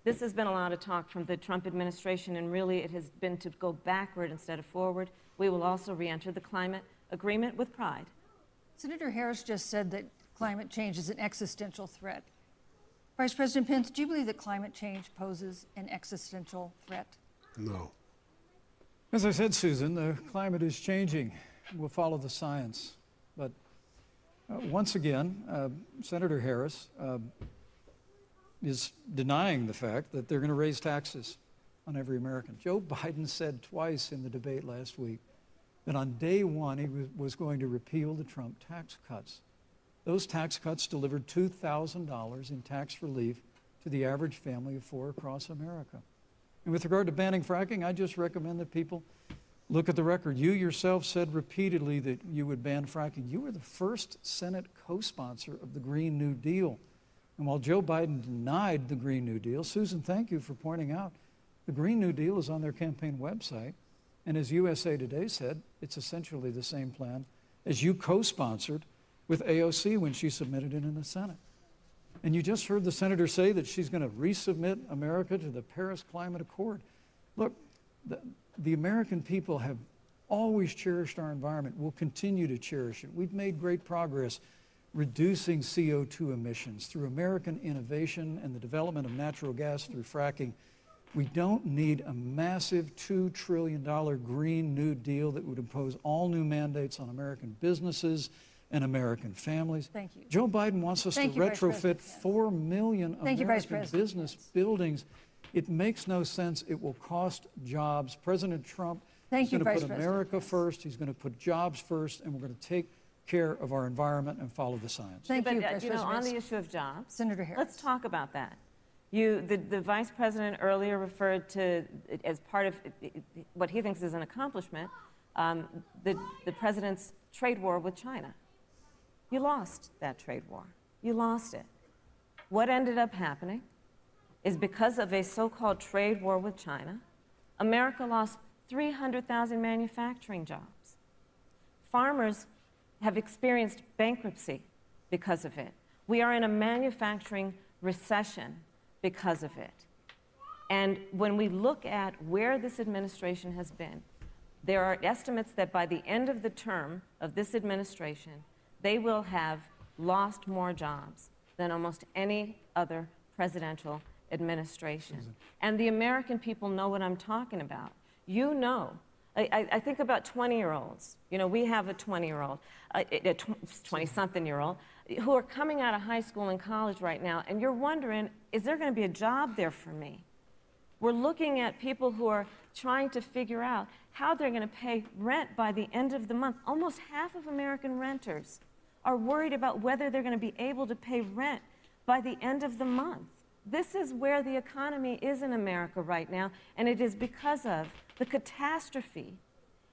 This has been a lot of talk from the Trump administration, and really it has been to go backward instead of forward. We will also re-enter the climate agreement with pride. Senator Harris just said that climate change is an existential threat. Vice President Pence, do you believe that climate change poses an existential threat? No. As I said, Susan, the climate is changing. We'll follow the science. But once again, Senator Harris is denying the fact that they're going to raise taxes on every American. Joe Biden said twice in the debate last week that on day one he was going to repeal the Trump tax cuts. Those tax cuts delivered $2,000 in tax relief to the average family of four across America. And with regard to banning fracking, I just recommend that people look at the record. You yourself said repeatedly that you would ban fracking. You were the first Senate co-sponsor of the Green New Deal. And while Joe Biden denied the Green New Deal, Susan, thank you for pointing out, the Green New Deal is on their campaign website. And as USA Today said, it's essentially the same plan as you co-sponsored with AOC when she submitted it in the Senate. And you just heard the senator say that she's going to resubmit America to the Paris Climate Accord. Look, the American people have always cherished our environment. We'll continue to cherish it. We've made great progress reducing CO2 emissions through American innovation and the development of natural gas through fracking. We don't need a massive $2 trillion Green New Deal that would impose all new mandates on American businesses and American families. Thank you. Joe Biden wants us to retrofit 4 million American business buildings. It makes no sense. It will cost jobs. President Trump is going to put America first. He's going to put jobs first, and we're going to take care of our environment and follow the science. Thank you, But, on the issue of jobs, Senator Harris. let's talk about that. The vice president earlier referred to, as part of what he thinks is an accomplishment, the president's trade war with China. You lost that trade war. You lost it. What ended up happening is because of a so-called trade war with China, America lost 300,000 manufacturing jobs. Farmers have experienced bankruptcy because of it. We are in a manufacturing recession because of it. And when we look at where this administration has been, there are estimates that by the end of the term of this administration, they will have lost more jobs than almost any other presidential administration. And the American people know what I'm talking about. You know, I think about 20-year-olds. You know, we have a 20-year-old, a 20-something-year-old, who are coming out of high school and college right now, and you're wondering, is there going to be a job there for me? We're looking at people who are trying to figure out how they're going to pay rent by the end of the month. Almost half of American renters are worried about whether they're going to be able to pay rent by the end of the month. This is where the economy is in America right now, and it is because of the catastrophe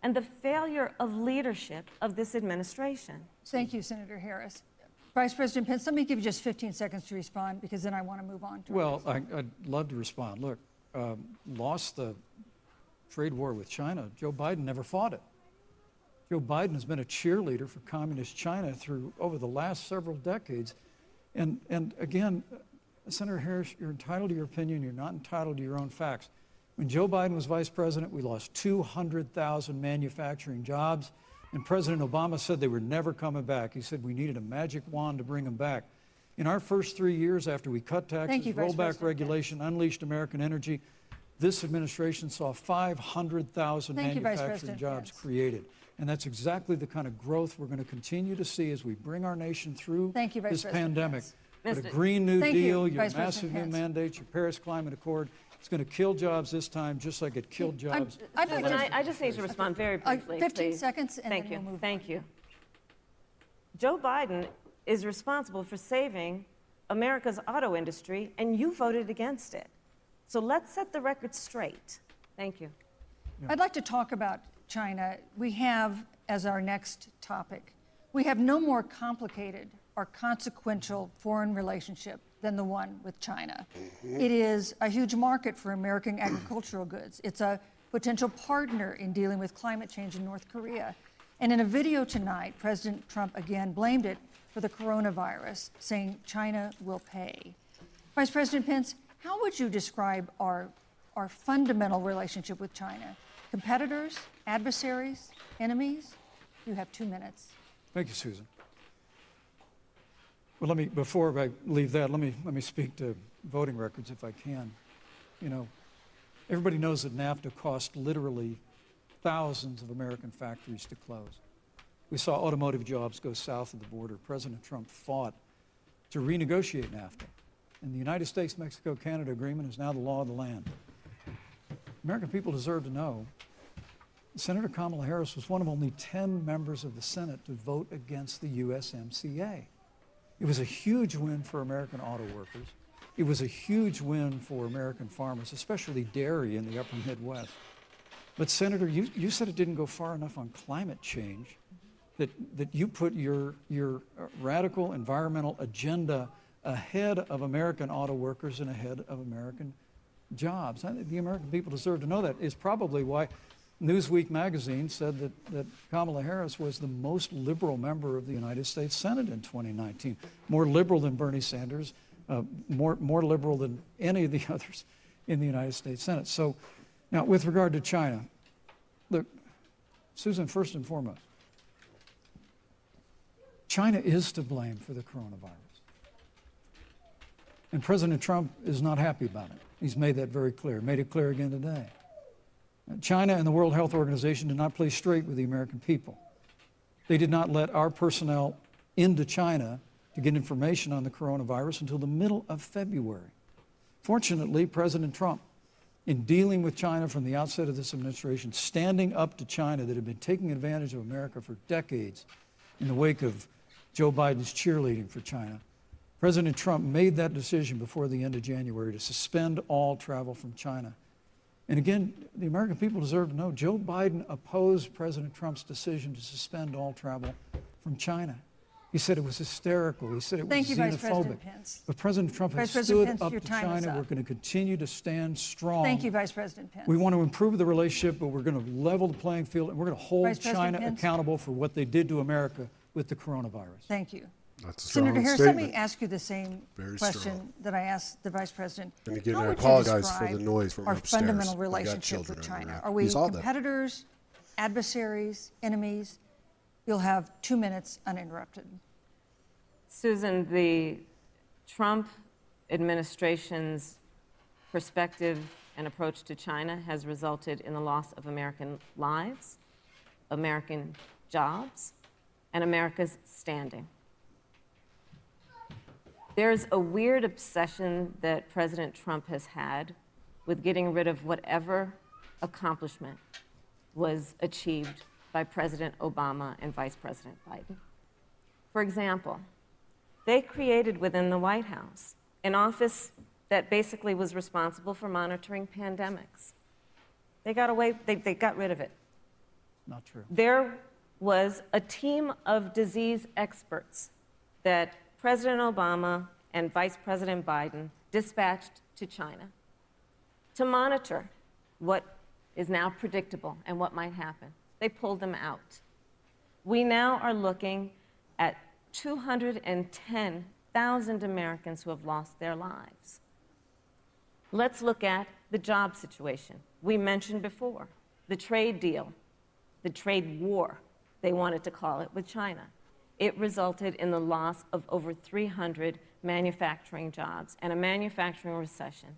and the failure of leadership of this administration. Thank you, Senator Harris. Vice President Pence, let me give you just 15 seconds to respond, because then I want to move on to Well, I'd love to respond. Look, lost the trade war with China. Joe Biden never fought it. Joe Biden has been a cheerleader for communist China through over the last several decades. And again, Senator Harris, you're entitled to your opinion. You're not entitled to your own facts. When Joe Biden was vice president, we lost 200,000 manufacturing jobs, and President Obama said they were never coming back. He said we needed a magic wand to bring them back. In our first 3 years after we cut taxes, rolled back regulation, unleashed American energy, this administration saw 500,000 manufacturing jobs created. And that's exactly the kind of growth we're going to continue to see as we bring our nation through this pandemic. But a Green New Deal, your massive new mandates, your Paris Climate Accord, it's going to kill jobs this time, just like it killed jobs. I just need to respond very briefly. 15 seconds, and Thank then we'll move Thank you. Joe Biden is responsible for saving America's auto industry, and you voted against it. So let's set the record straight. Thank you. I'd like to talk about China. We have, as our next topic, we have no more complicated or consequential foreign relationship than the one with China. It is a huge market for American agricultural goods. It's a potential partner in dealing with climate change in North Korea. And in a video tonight, President Trump again blamed it for the coronavirus, saying China will pay. Vice President Pence, how would you describe our fundamental relationship with China? Competitors, adversaries, enemies? You have 2 minutes. Thank you, Susan. Well, before I leave that, let me speak to voting records if I can. You know, everybody knows that NAFTA cost literally thousands of American factories to close. We saw automotive jobs go south of the border. President Trump fought to renegotiate NAFTA. And the United States-Mexico-Canada agreement is now the law of the land. American people deserve to know Senator Kamala Harris was one of only 10 members of the Senate to vote against the USMCA. It was a huge win for American auto workers. It was a huge win for American farmers, especially dairy in the upper Midwest. But Senator, you said it didn't go far enough on climate change, that you put your radical environmental agenda ahead of American auto workers and ahead of American jobs. The American people deserve to know that. It's probably why Newsweek magazine said that Kamala Harris was the most liberal member of the United States Senate in 2019. More liberal than Bernie Sanders, more liberal than any of the others in the United States Senate. So now with regard to China, look, Susan, first and foremost, China is to blame for the coronavirus. And President Trump is not happy about it. He's made that very clear, made it clear again today. China and the World Health Organization did not play straight with the American people. They did not let our personnel into China to get information on the coronavirus until the middle of February. Fortunately, President Trump, in dealing with China from the outset of this administration, standing up to China that had been taking advantage of America for decades in the wake of Joe Biden's cheerleading for China, President Trump made that decision before the end of January to suspend all travel from China. And again, the American people deserve to know Joe Biden opposed President Trump's decision to suspend all travel from China. He said it was hysterical. He said it was Thank you, Vice xenophobic. President Pence. But President Trump has Vice President stood Pence, up your to time is China. up. We're going to continue to stand strong. Thank you, Vice President Pence. We want to improve the relationship, but we're going to level the playing field, and we're going to hold Vice President China Pence. accountable for what they did to America with the coronavirus. Thank you. That's a Senator strong Harris, let statement. me ask you the same Very question strong. that I asked the Vice President. And again, How I would you apologize for the describe noise from our upstairs. fundamental We got relationship children with over China? there. Are we You saw them. competitors, adversaries, enemies? You'll have 2 minutes uninterrupted. Susan, the Trump administration's perspective and approach to China has resulted in the loss of American lives, American jobs, and America's standing. There's a weird obsession that President Trump has had with getting rid of whatever accomplishment was achieved by President Obama and Vice President Biden. For example, they created within the White House an office that basically was responsible for monitoring pandemics. They got rid of it. Not true. There was a team of disease experts that President Obama and Vice President Biden dispatched to China to monitor what is now predictable and what might happen. They pulled them out. We now are looking at 210,000 Americans who have lost their lives. Let's look at the job situation. We mentioned before the trade deal, the trade war, they wanted to call it, with China. It resulted in the loss of over 300 manufacturing jobs and a manufacturing recession,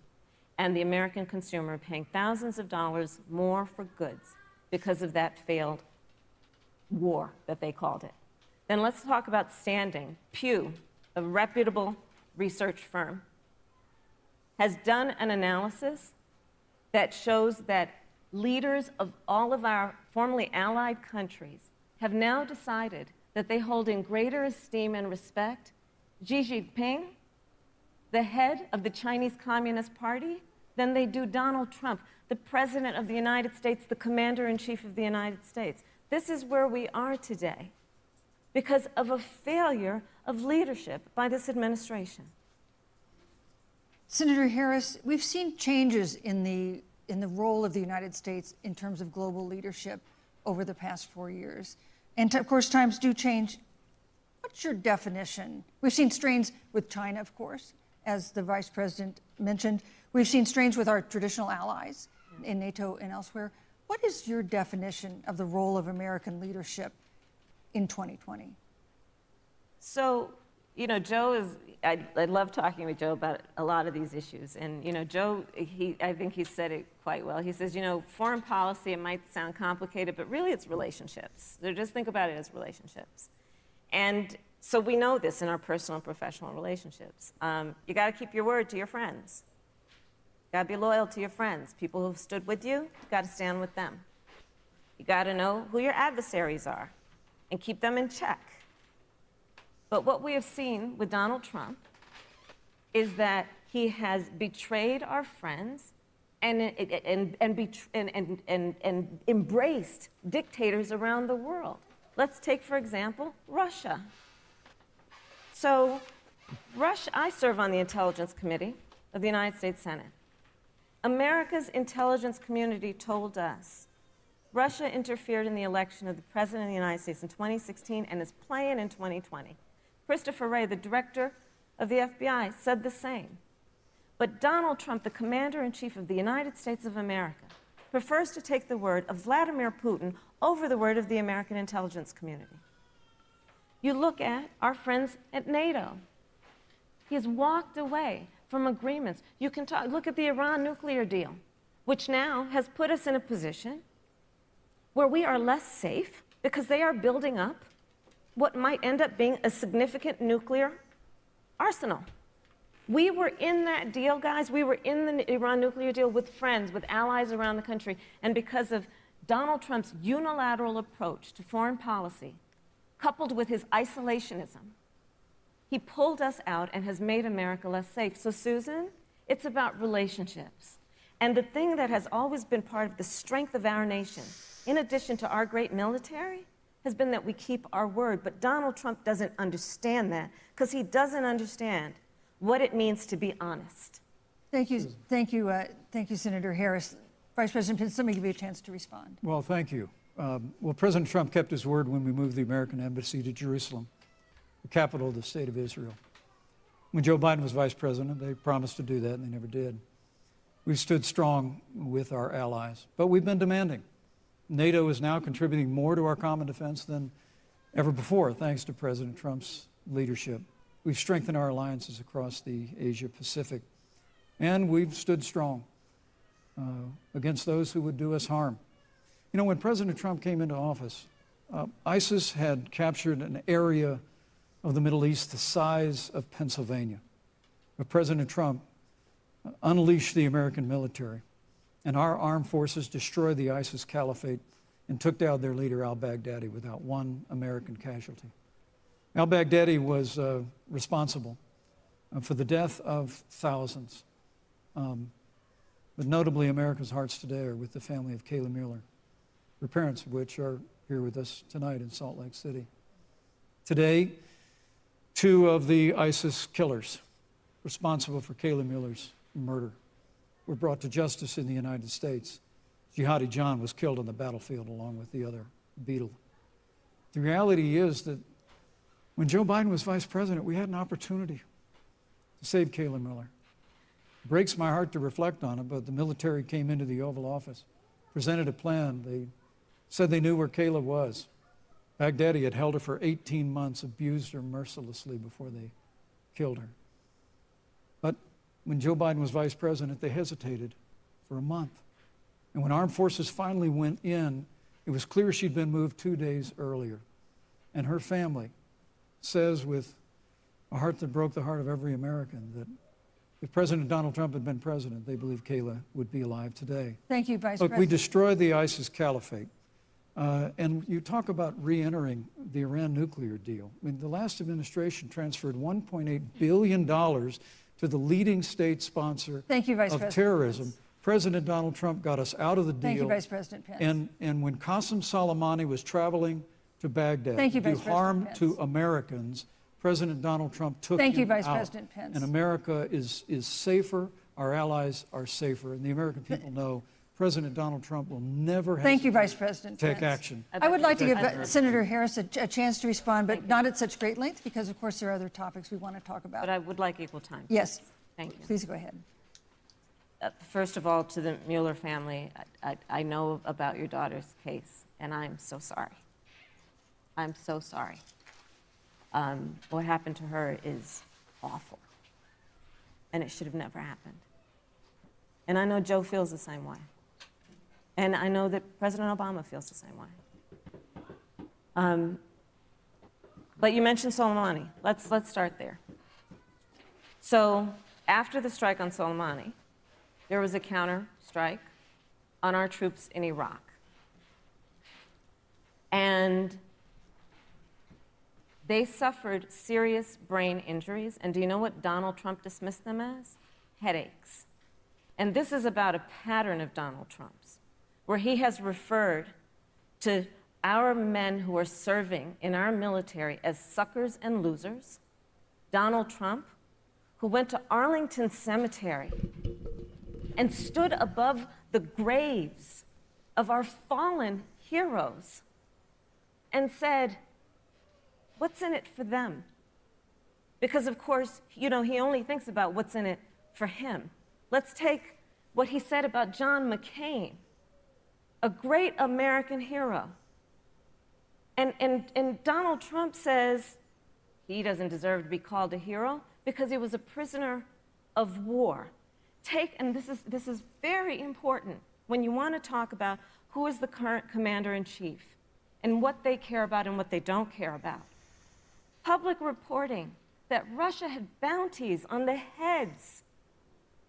and the American consumer paying thousands of dollars more for goods because of that failed war that they called it. Then let's talk about standing. Pew, a reputable research firm, has done an analysis that shows that leaders of all of our formerly allied countries have now decided that they hold in greater esteem and respect Xi Jinping, the head of the Chinese Communist Party, than they do Donald Trump, the President of the United States, the Commander-in-Chief of the United States. This is where we are today because of a failure of leadership by this administration. Senator Harris, we've seen changes in the role of the United States in terms of global leadership over the past 4 years. And of course, times do change. What's your definition? We've seen strains with China, of course, as the Vice President mentioned. We've seen strains with our traditional allies in NATO and elsewhere. What is your definition of the role of American leadership in 2020? So, you know, I love talking with Joe about a lot of these issues. And, you know, Joe, I think he said it quite well. He says, you know, foreign policy, it might sound complicated, but really it's relationships. So just think about it as relationships. And so we know this in our personal and professional relationships. You got to keep your word to your friends. You got to be loyal to your friends. People who've stood with you, you got to stand with them. You got to know who your adversaries are and keep them in check. But what we have seen with Donald Trump is that he has betrayed our friends and embraced dictators around the world. Let's take, for example, Russia. So, I serve on the Intelligence Committee of the United States Senate. America's intelligence community told us Russia interfered in the election of the President of the United States in 2016 and is playing in 2020. Christopher Wray, the director of the FBI, said the same. But Donald Trump, the Commander-in-Chief of the United States of America, prefers to take the word of Vladimir Putin over the word of the American intelligence community. You look at our friends at NATO. He has walked away from agreements. You can look at the Iran nuclear deal, which now has put us in a position where we are less safe because they are building up what might end up being a significant nuclear arsenal. We were in that deal, guys. We were in the Iran nuclear deal with friends, with allies around the country. And because of Donald Trump's unilateral approach to foreign policy, coupled with his isolationism, He pulled us out and has made America less safe. So, Susan, it's about relationships. And the thing that has always been part of the strength of our nation, in addition to our great military, has been that we keep our word. But Donald Trump doesn't understand that because he doesn't understand what it means to be honest. Thank you, Senator Harris. Vice President Pence, let me give you a chance to respond. Well, thank you. Well, President Trump kept his word when we moved the American embassy to Jerusalem, the capital of the state of Israel. When Joe Biden was vice president, they promised to do that, and they never did. We've stood strong with our allies, but we've been demanding. NATO is now contributing more to our common defense than ever before, thanks to President Trump's leadership. We've strengthened our alliances across the Asia-Pacific, and we've stood strong against those who would do us harm. You know, when President Trump came into office, ISIS had captured an area of the Middle East the size of Pennsylvania. But President Trump unleashed the American military, and our armed forces destroyed the ISIS caliphate and took down their leader, al-Baghdadi, without one American casualty. Al-Baghdadi was responsible for the death of thousands. But notably, America's hearts today are with the family of Kayla Mueller, her parents of which are here with us tonight in Salt Lake City. Today, 2 of the ISIS killers responsible for Kayla Mueller's murder were brought to justice in the United States. Jihadi John was killed on the battlefield along with the other Beetle. The reality is that when Joe Biden was vice president, we had an opportunity to save Kayla Mueller. It breaks my heart to reflect on it, but the military came into the Oval Office, presented a plan. They said they knew where Kayla was. Baghdadi had held her for 18 months, abused her mercilessly before they killed her. But when Joe Biden was vice president, they hesitated for a month. And when armed forces finally went in, it was clear she'd been moved 2 days earlier. And her family says with a heart that broke the heart of every American that if President Donald Trump had been president, they believe Kayla would be alive today. Thank you, Vice Look, President. we destroyed the ISIS caliphate. And you talk about re-entering the Iran nuclear deal. I mean, the last administration transferred $1.8 billion to the leading state sponsor Thank you, Vice of President terrorism. Pence. President Donald Trump got us out of the deal. Thank you, Vice President Pence. And when Qasem Soleimani was traveling to Baghdad Thank you, to do Vice President harm Pence. to Americans, President Donald Trump took Thank you, him Vice out. President Pence. And America is safer, our allies are safer, and the American people know President Donald Trump will never Thank you, Vice President take Pence. action. I would like to give Senator Harris a chance to respond, but not at such great length because, of course, there are other topics we want to talk about. But I would like equal time. Yes. Thank you. Please go ahead. First of all, to the Mueller family, I know about your daughter's case, and I'm so sorry. I'm so sorry. What happened to her is awful, and it should have never happened. And I know Joe feels the same way. And I know that President Obama feels the same way. But you mentioned Soleimani. Let's start there. So after the strike on Soleimani, there was a counter strike on our troops in Iraq. And they suffered serious brain injuries. And do you know what Donald Trump dismissed them as? Headaches. And this is about a pattern of Donald Trump's, where he has referred to our men who are serving in our military as suckers and losers. Donald Trump, who went to Arlington Cemetery and stood above the graves of our fallen heroes and said, what's in it for them? Because, of course, you know, he only thinks about what's in it for him. Let's take what he said about John McCain, a great American hero. And Donald Trump says he doesn't deserve to be called a hero because he was a prisoner of war. And this is very important when you want to talk about who is the current commander-in-chief and what they care about and what they don't care about. Public reporting that Russia had bounties on the heads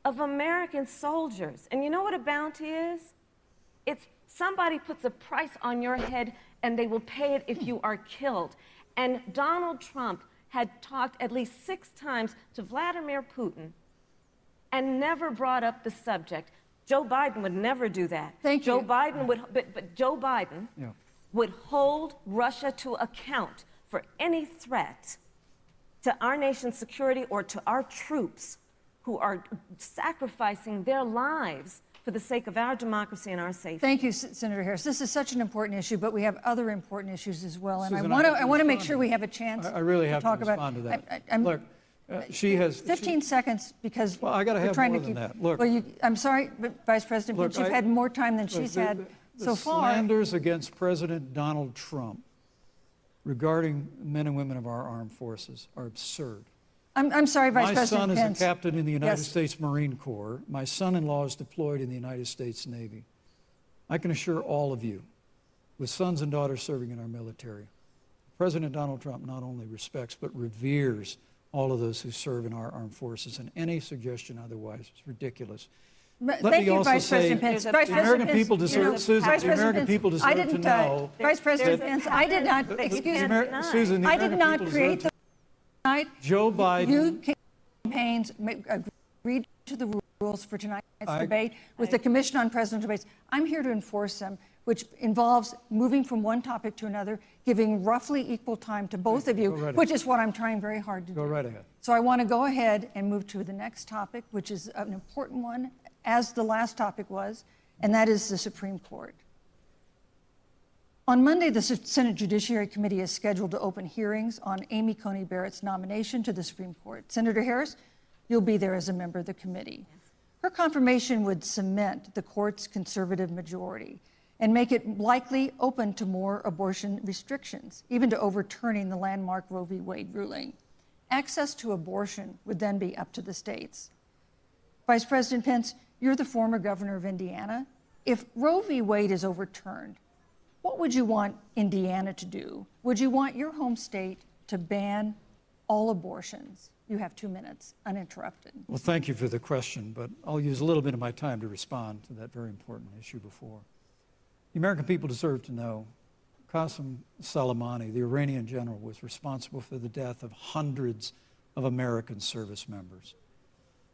of American soldiers. And you know what a bounty is? It's somebody puts a price on your head and they will pay it if you are killed. And Donald Trump had talked at least 6 times to Vladimir Putin and never brought up the subject. Joe Biden would never do that. Thank Joe you. Biden would, but Joe Biden would hold Russia to account for any threat to our nation's security or to our troops who are sacrificing their lives for the sake of our democracy and our safety. Thank you, Senator Harris. This is such an important issue, but we have other important issues as well. And Susan, I want to make sure we have a chance I really have to talk respond about to that. Look, she has 15 seconds because well, I got to we're have trying more to than keep. that. Look, well, I'm sorry, but Vice President look, Pence, you've had more time than look, she's the, had the so far. Slanders against President Donald Trump regarding men and women of our armed forces are absurd. I'm sorry, Vice My President son Pence. is a captain in the United Yes. States Marine Corps. My son-in-law is deployed in the United States Navy. I can assure all of you, with sons and daughters serving in our military, President Donald Trump not only respects but reveres all of those who serve in our armed forces, and any suggestion otherwise is ridiculous. Thank you, Vice President Pence. Vice the American President Pence, people deserve, Susan, Vice the President American Pence, people I deserve to didn't, know. Vice President Pence, I did not, excuse me, Susan, the I did American not people create deserve the night. Joe Biden. You campaigns agreed to the rules for tonight's debate with the Commission on Presidential Debates. I'm here to enforce them, which involves moving from one topic to another, giving roughly equal time to both of you, which is what I'm trying very hard to do. Go right ahead. So I want to go ahead and move to the next topic, which is an important one, as the last topic was, and that is the Supreme Court. On Monday, the Senate Judiciary Committee is scheduled to open hearings on Amy Coney Barrett's nomination to the Supreme Court. Senator Harris, you'll be there as a member of the committee. Her confirmation would cement the court's conservative majority and make it likely open to more abortion restrictions, even to overturning the landmark Roe v. Wade ruling. Access to abortion would then be up to the states. Vice President Pence, you're the former governor of Indiana. If Roe v. Wade is overturned, what would you want Indiana to do? Would you want your home state to ban all abortions? You have 2 minutes, uninterrupted. Well, thank you for the question, but I'll use a little bit of my time to respond to that very important issue before. The American people deserve to know Qasem Soleimani, the Iranian general, was responsible for the death of hundreds of American service members.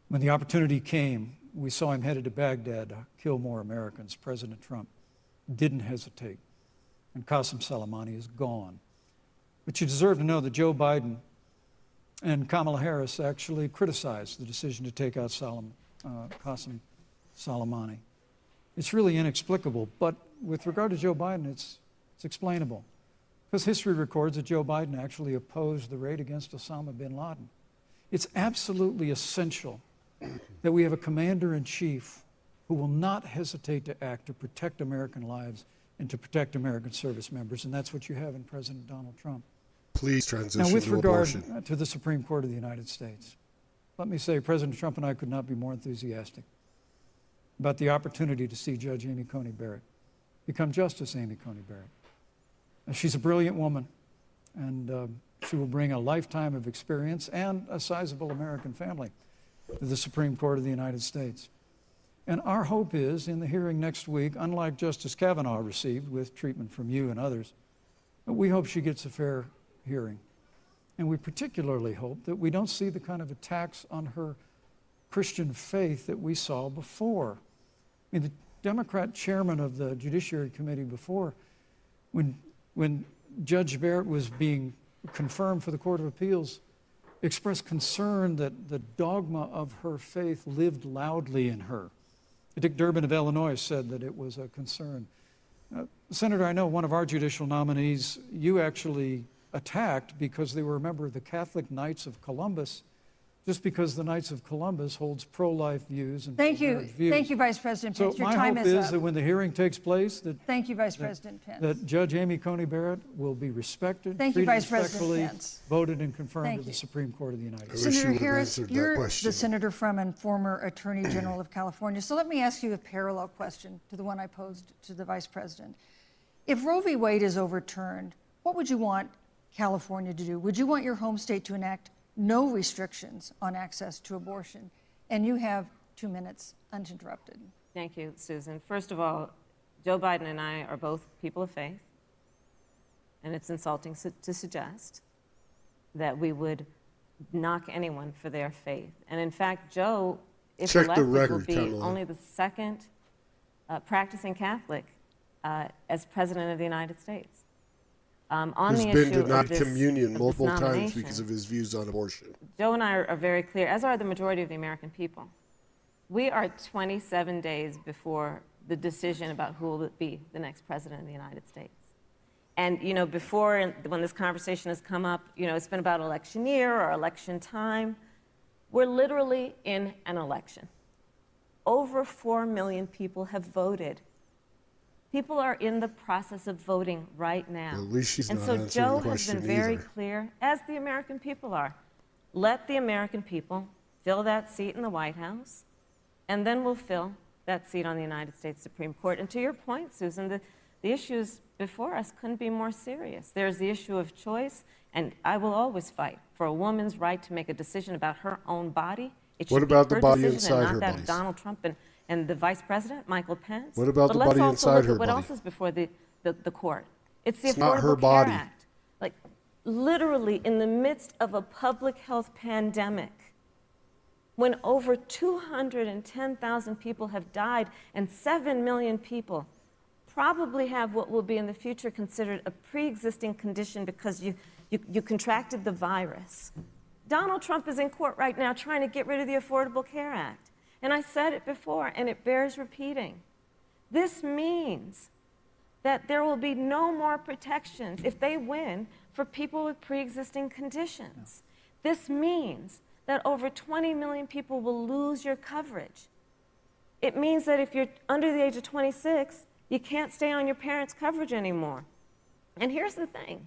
When the opportunity came, we saw him headed to Baghdad to kill more Americans. President Trump didn't hesitate, and Qasem Soleimani is gone. But you deserve to know that Joe Biden and Kamala Harris actually criticized the decision to take out Qasem Soleimani. It's really inexplicable, but with regard to Joe Biden, it's explainable. Because history records that Joe Biden actually opposed the raid against Osama bin Laden. It's absolutely essential that we have a commander-in-chief who will not hesitate to act to protect American lives and to protect American service members, and that's what you have in President Donald Trump. Please transition now, with to regard abortion. to the Supreme Court of the United States, let me say President Trump and I could not be more enthusiastic about the opportunity to see Judge Amy Coney Barrett become Justice Amy Coney Barrett. She's a brilliant woman, and she will bring a lifetime of experience and a sizable American family to the Supreme Court of the United States. And our hope is, in the hearing next week, unlike Justice Kavanaugh received with treatment from you and others, we hope she gets a fair hearing. And we particularly hope that we don't see the kind of attacks on her Christian faith that we saw before. I mean, the Democrat chairman of the Judiciary Committee before, when Judge Barrett was being confirmed for the Court of Appeals, expressed concern that the dogma of her faith lived loudly in her. Dick Durbin of Illinois said that it was a concern. Senator, I know one of our judicial nominees you actually attacked because they were a member of the Catholic Knights of Columbus, just because the Knights of Columbus holds pro-life views and Thank you. views. Thank you, Vice President Pence. So Your my time hope is is up. that when the hearing takes place, Thank you, Vice President Pence. that Judge Amy Coney Barrett will be respected, Thank you, treated Vice President respectfully, Pence. voted and confirmed Thank to the you. Supreme Court of the United wish States. you Senator would have Harris, answered that you're question. the senator from and former Attorney General of California. So let me ask you a parallel question to the one I posed to the Vice President. If Roe v. Wade is overturned, what would you want California to do? Would you want your home state to enact no restrictions on access to abortion? And you have 2 minutes uninterrupted. Thank you, Susan. First of all, Joe Biden and I are both people of faith, and it's insulting to suggest that we would knock anyone for their faith. And in fact, Joe, if Check the elected, record, will be Kamala. only the second practicing Catholic as President of the United States. On Who's the been issue denied of this, communion of this multiple times nomination, because of his views on abortion. Joe and I are very clear, as are the majority of the American people. We are 27 days before the decision about who will be the next president of the United States. And, you know, before, when this conversation has come up, you know, it's been about election year or election time. We're literally in an election. Over 4 million people have voted. People are in the process of voting right now. Well, at least she's and not so answering Joe the has been question very either. clear, as the American people are. Let the American people fill that seat in the White House, and then we'll fill that seat on the United States Supreme Court. And to your point, Susan, the issues before us couldn't be more serious. There's the issue of choice, and I will always fight for a woman's right to make a decision about her own body. It should What about be the her body decision inside and her not that body? of Donald Trump and the Vice President, Michael Pence. What about But the let's body also inside look her at what body? else is before the court. It's the It's not her Affordable body. Care Act. Like, literally in the midst of a public health pandemic, when over 210,000 people have died and 7 million people probably have what will be in the future considered a pre-existing condition because you contracted the virus. Donald Trump is in court right now trying to get rid of the Affordable Care Act. And I said it before, and it bears repeating. This means that there will be no more protections, if they win, for people with pre-existing conditions. This means that over 20 million people will lose your coverage. It means that if you're under the age of 26, you can't stay on your parents' coverage anymore. And here's the thing.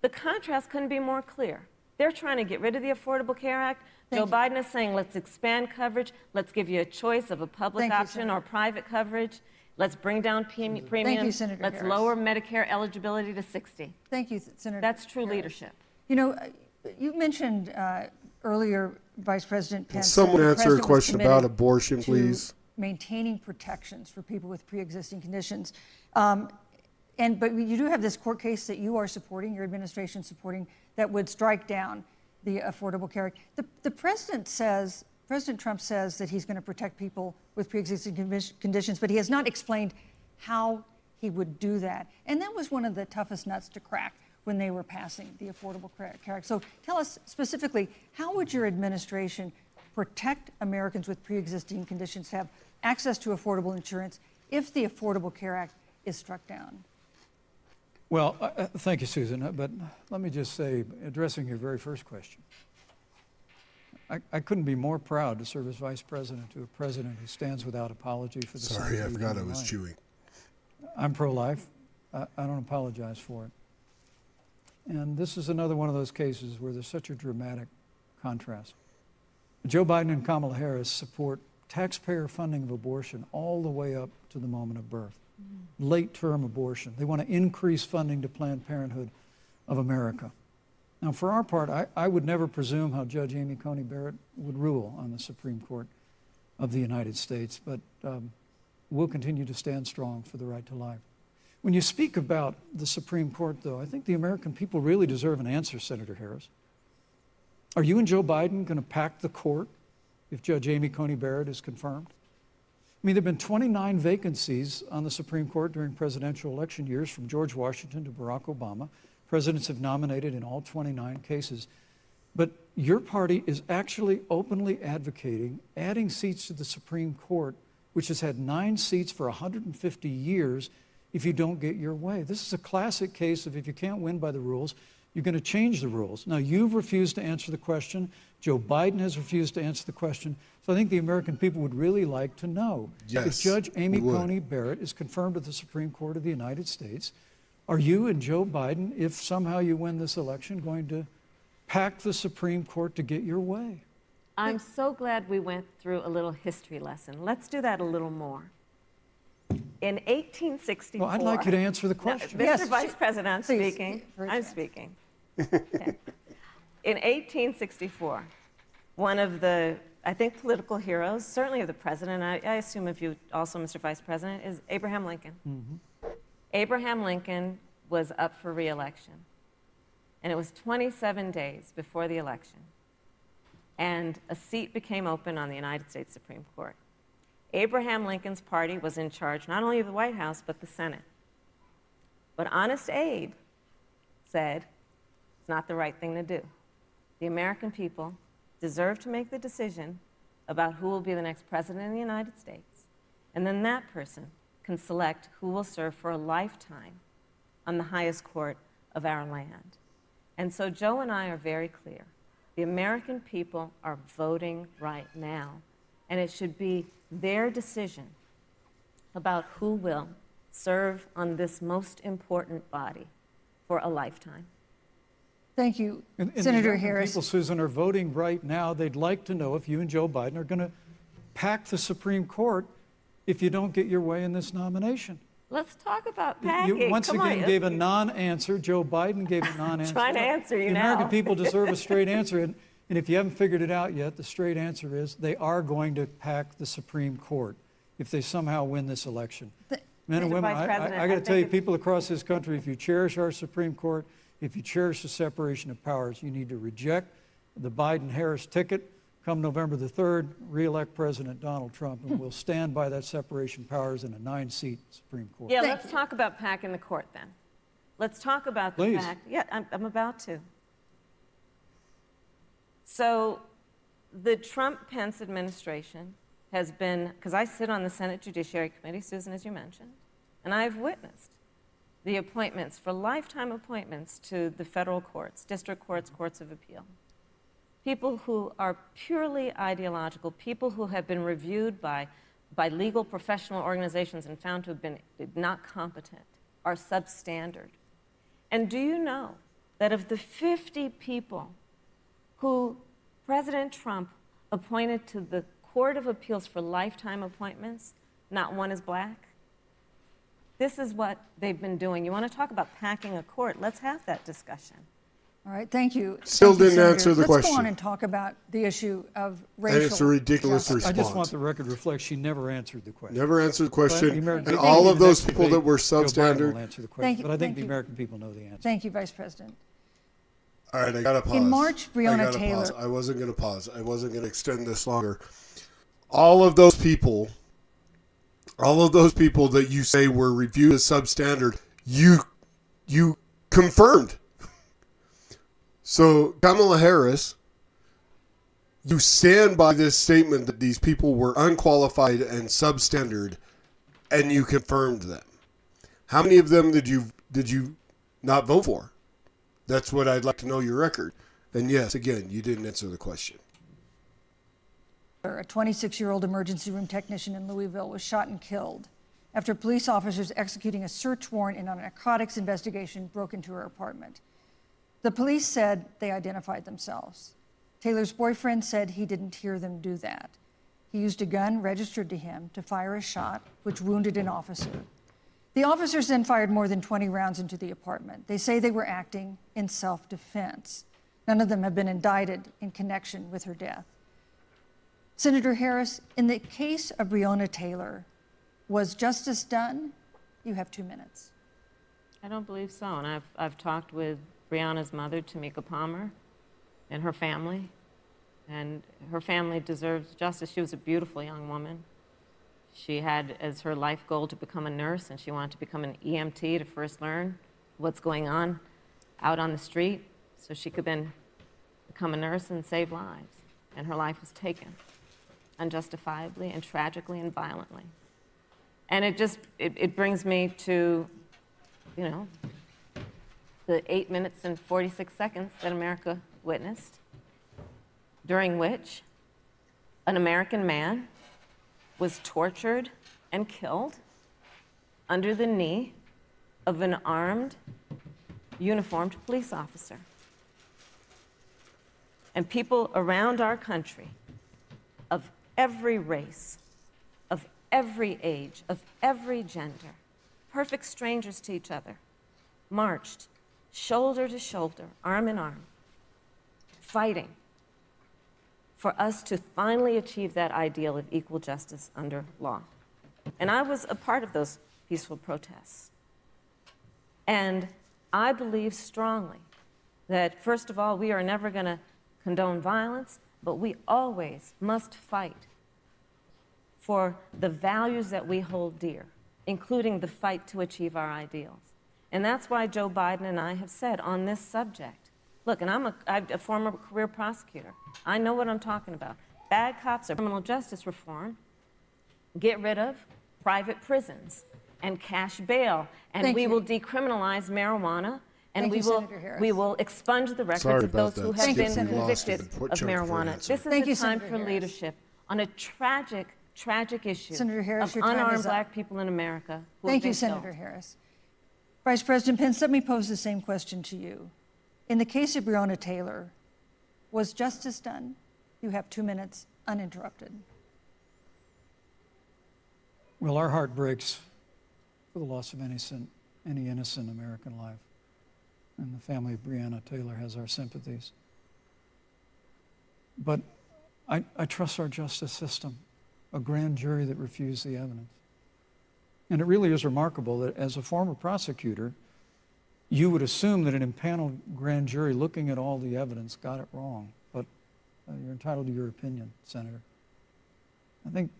The contrast couldn't be more clear. They're trying to get rid of the Affordable Care Act. Joe Biden is saying, let's expand coverage. Let's give you a choice of a public option or private coverage. Let's bring down premiums. Thank you, Senator Let's Harris. lower Medicare eligibility to 60. Thank you, Senator. That's true Harris. leadership. You know, you mentioned earlier, Vice President Can Pence. someone that the answer a president was question about committed abortion, to please? Maintaining protections for people with pre-existing conditions. But you do have this court case that you are supporting, your administration supporting, that would strike down the Affordable Care Act. The president says, President Trump says that he's going to protect people with pre-existing conditions, but he has not explained how he would do that. And that was one of the toughest nuts to crack when they were passing the Affordable Care Act. So tell us specifically, how would your administration protect Americans with pre-existing conditions to have access to affordable insurance if the Affordable Care Act is struck down? Well, thank you, Susan. But let me just say, addressing your very first question, I couldn't be more proud to serve as vice president to a president who stands without apology for the Sorry, I sanctity of forgot I human was life. chewing. I'm pro-life. I don't apologize for it. And this is another one of those cases where there's such a dramatic contrast. Joe Biden and Kamala Harris support taxpayer funding of abortion all the way up to the moment of birth. Late-term abortion. They want to increase funding to Planned Parenthood of America. Now, for our part, I would never presume how Judge Amy Coney Barrett would rule on the Supreme Court of the United States, but we'll continue to stand strong for the right to life. When you speak about the Supreme Court, though, I think the American people really deserve an answer, Senator Harris. Are you and Joe Biden going to pack the court if Judge Amy Coney Barrett is confirmed? I mean, there have been 29 vacancies on the Supreme Court during presidential election years, from George Washington to Barack Obama. Presidents have nominated in all 29 cases. But your party is actually openly advocating adding seats to the Supreme Court, which has had 9 seats for 150 years, if you don't get your way. This is a classic case of if you can't win by the rules, you're going to change the rules. Now, you've refused to answer the question. Joe Biden has refused to answer the question. So I think the American people would really like to know, if Judge Amy Coney Barrett is confirmed to the Supreme Court of the United States, are you and Joe Biden, if somehow you win this election, going to pack the Supreme Court to get your way? I'm so glad we went through a little history lesson. Let's do that a little more. In 1864... Well, I'd like you to answer the question. No, Mr. Vice President, I'm speaking. I'm speaking. Okay. In 1864, one of the, I think, political heroes, certainly of the president, I assume of you also, Mr. Vice President, is Abraham Lincoln. Mm-hmm. Abraham Lincoln was up for re-election. And it was 27 days before the election. And a seat became open on the United States Supreme Court. Abraham Lincoln's party was in charge not only of the White House, but the Senate. But Honest Abe said it's not the right thing to do. The American people deserve to make the decision about who will be the next president of the United States. And then that person can select who will serve for a lifetime on the highest court of our land. And so Joe and I are very clear. The American people are voting right now, and it should be their decision about who will serve on this most important body for a lifetime. Thank you, And Senator the Harris. people, Susan, are voting right now. They'd like to know if you and Joe Biden are going to pack the Supreme Court if you don't get your way in this nomination. Let's talk about packing. You once Come again on. gave a non-answer. Joe Biden gave a non-answer. Trying to answer you the now. American people deserve a straight answer. And if you haven't figured it out yet, the straight answer is they are going to pack the Supreme Court if they somehow win this election. Men and Mr. women, Vice President, I got to I tell you, think people across this country, if you cherish our Supreme Court, if you cherish the separation of powers, you need to reject the Biden-Harris ticket. Come November the 3rd, re-elect President Donald Trump, and we'll stand by that separation of powers in a 9-seat Supreme Court. Yeah, let's talk about packing the court then. Let's talk about the Please. fact. Yeah, I'm about to. So the Trump-Pence administration has been, because I sit on the Senate Judiciary Committee, Susan, as you mentioned, and I've witnessed the appointments for lifetime appointments to the federal courts, district courts, courts of appeal. People who are purely ideological, people who have been reviewed by legal professional organizations and found to have been not competent, are substandard. And do you know that of the 50 people who President Trump appointed to the Court of Appeals for lifetime appointments, not one is black? This is what they've been doing. You want to talk about packing a court? Let's have that discussion. All right, thank you. Still Thank you, didn't Senator. answer the Let's question. go on and talk about the issue of racial And it's a ridiculous justice. I response. just want the record to reflect she never answered the question. Never answered the question. But the American And people all in of the those next people that debate, were Joe Biden substandard. will answer the question, Thank you- but I think thank the you. American people know the answer. Thank you, Vice President. All right, I got to pause. In March, Breonna I gotta Taylor- pause. I wasn't going to pause. I wasn't going to extend this longer. All of those people that you say were reviewed as substandard, you confirmed. So Kamala Harris, you stand by this statement that these people were unqualified and substandard, and you confirmed them. How many of them did you not vote for? That's what I'd like to know your record. And yes, again, you didn't answer the question. A 26-year-old emergency room technician in Louisville was shot and killed after police officers executing a search warrant in a narcotics investigation broke into her apartment. The police said they identified themselves. Taylor's boyfriend said he didn't hear them do that. He used a gun registered to him to fire a shot, which wounded an officer. The officers then fired more than 20 rounds into the apartment. They say they were acting in self-defense. None of them have been indicted in connection with her death. Senator Harris, in the case of Breonna Taylor, was justice done? You have 2 minutes. I don't believe so. And I've talked with Breonna's mother, Tamika Palmer, and her family. And her family deserves justice. She was a beautiful young woman. She had as her life goal to become a nurse, and she wanted to become an EMT to first learn what's going on out on the street so she could then become a nurse and save lives. And her life was taken unjustifiably and tragically and violently. And it brings me to, the 8 minutes and 46 seconds that America witnessed, during which an American man was tortured and killed under the knee of an armed, uniformed police officer. And people around our country of every race, of every age, of every gender, perfect strangers to each other, marched shoulder to shoulder, arm in arm, fighting for us to finally achieve that ideal of equal justice under law. And I was a part of those peaceful protests. And I believe strongly that, first of all, we are never going to condone violence, but we always must fight for the values that we hold dear, including the fight to achieve our ideals. And that's why Joe Biden and I have said on this subject, look, and I'm a former career prosecutor. I know what I'm talking about. Bad cops are criminal justice reform. Get rid of private prisons and cash bail, and we will decriminalize marijuana, and we will expunge the records of those who have been convicted of marijuana. This is a time for leadership on a tragic issue of unarmed black people in America who have been killed. Senator Harris. Vice President Pence, let me pose the same question to you. In the case of Breonna Taylor, was justice done? You have 2 minutes uninterrupted. Well, our heart breaks for the loss of any innocent American life. And the family of Breonna Taylor has our sympathies. But I trust our justice system, a grand jury that refused the evidence. And it really is remarkable that as a former prosecutor, you would assume that an impaneled grand jury looking at all the evidence got it wrong. But you're entitled to your opinion, Senator. I think,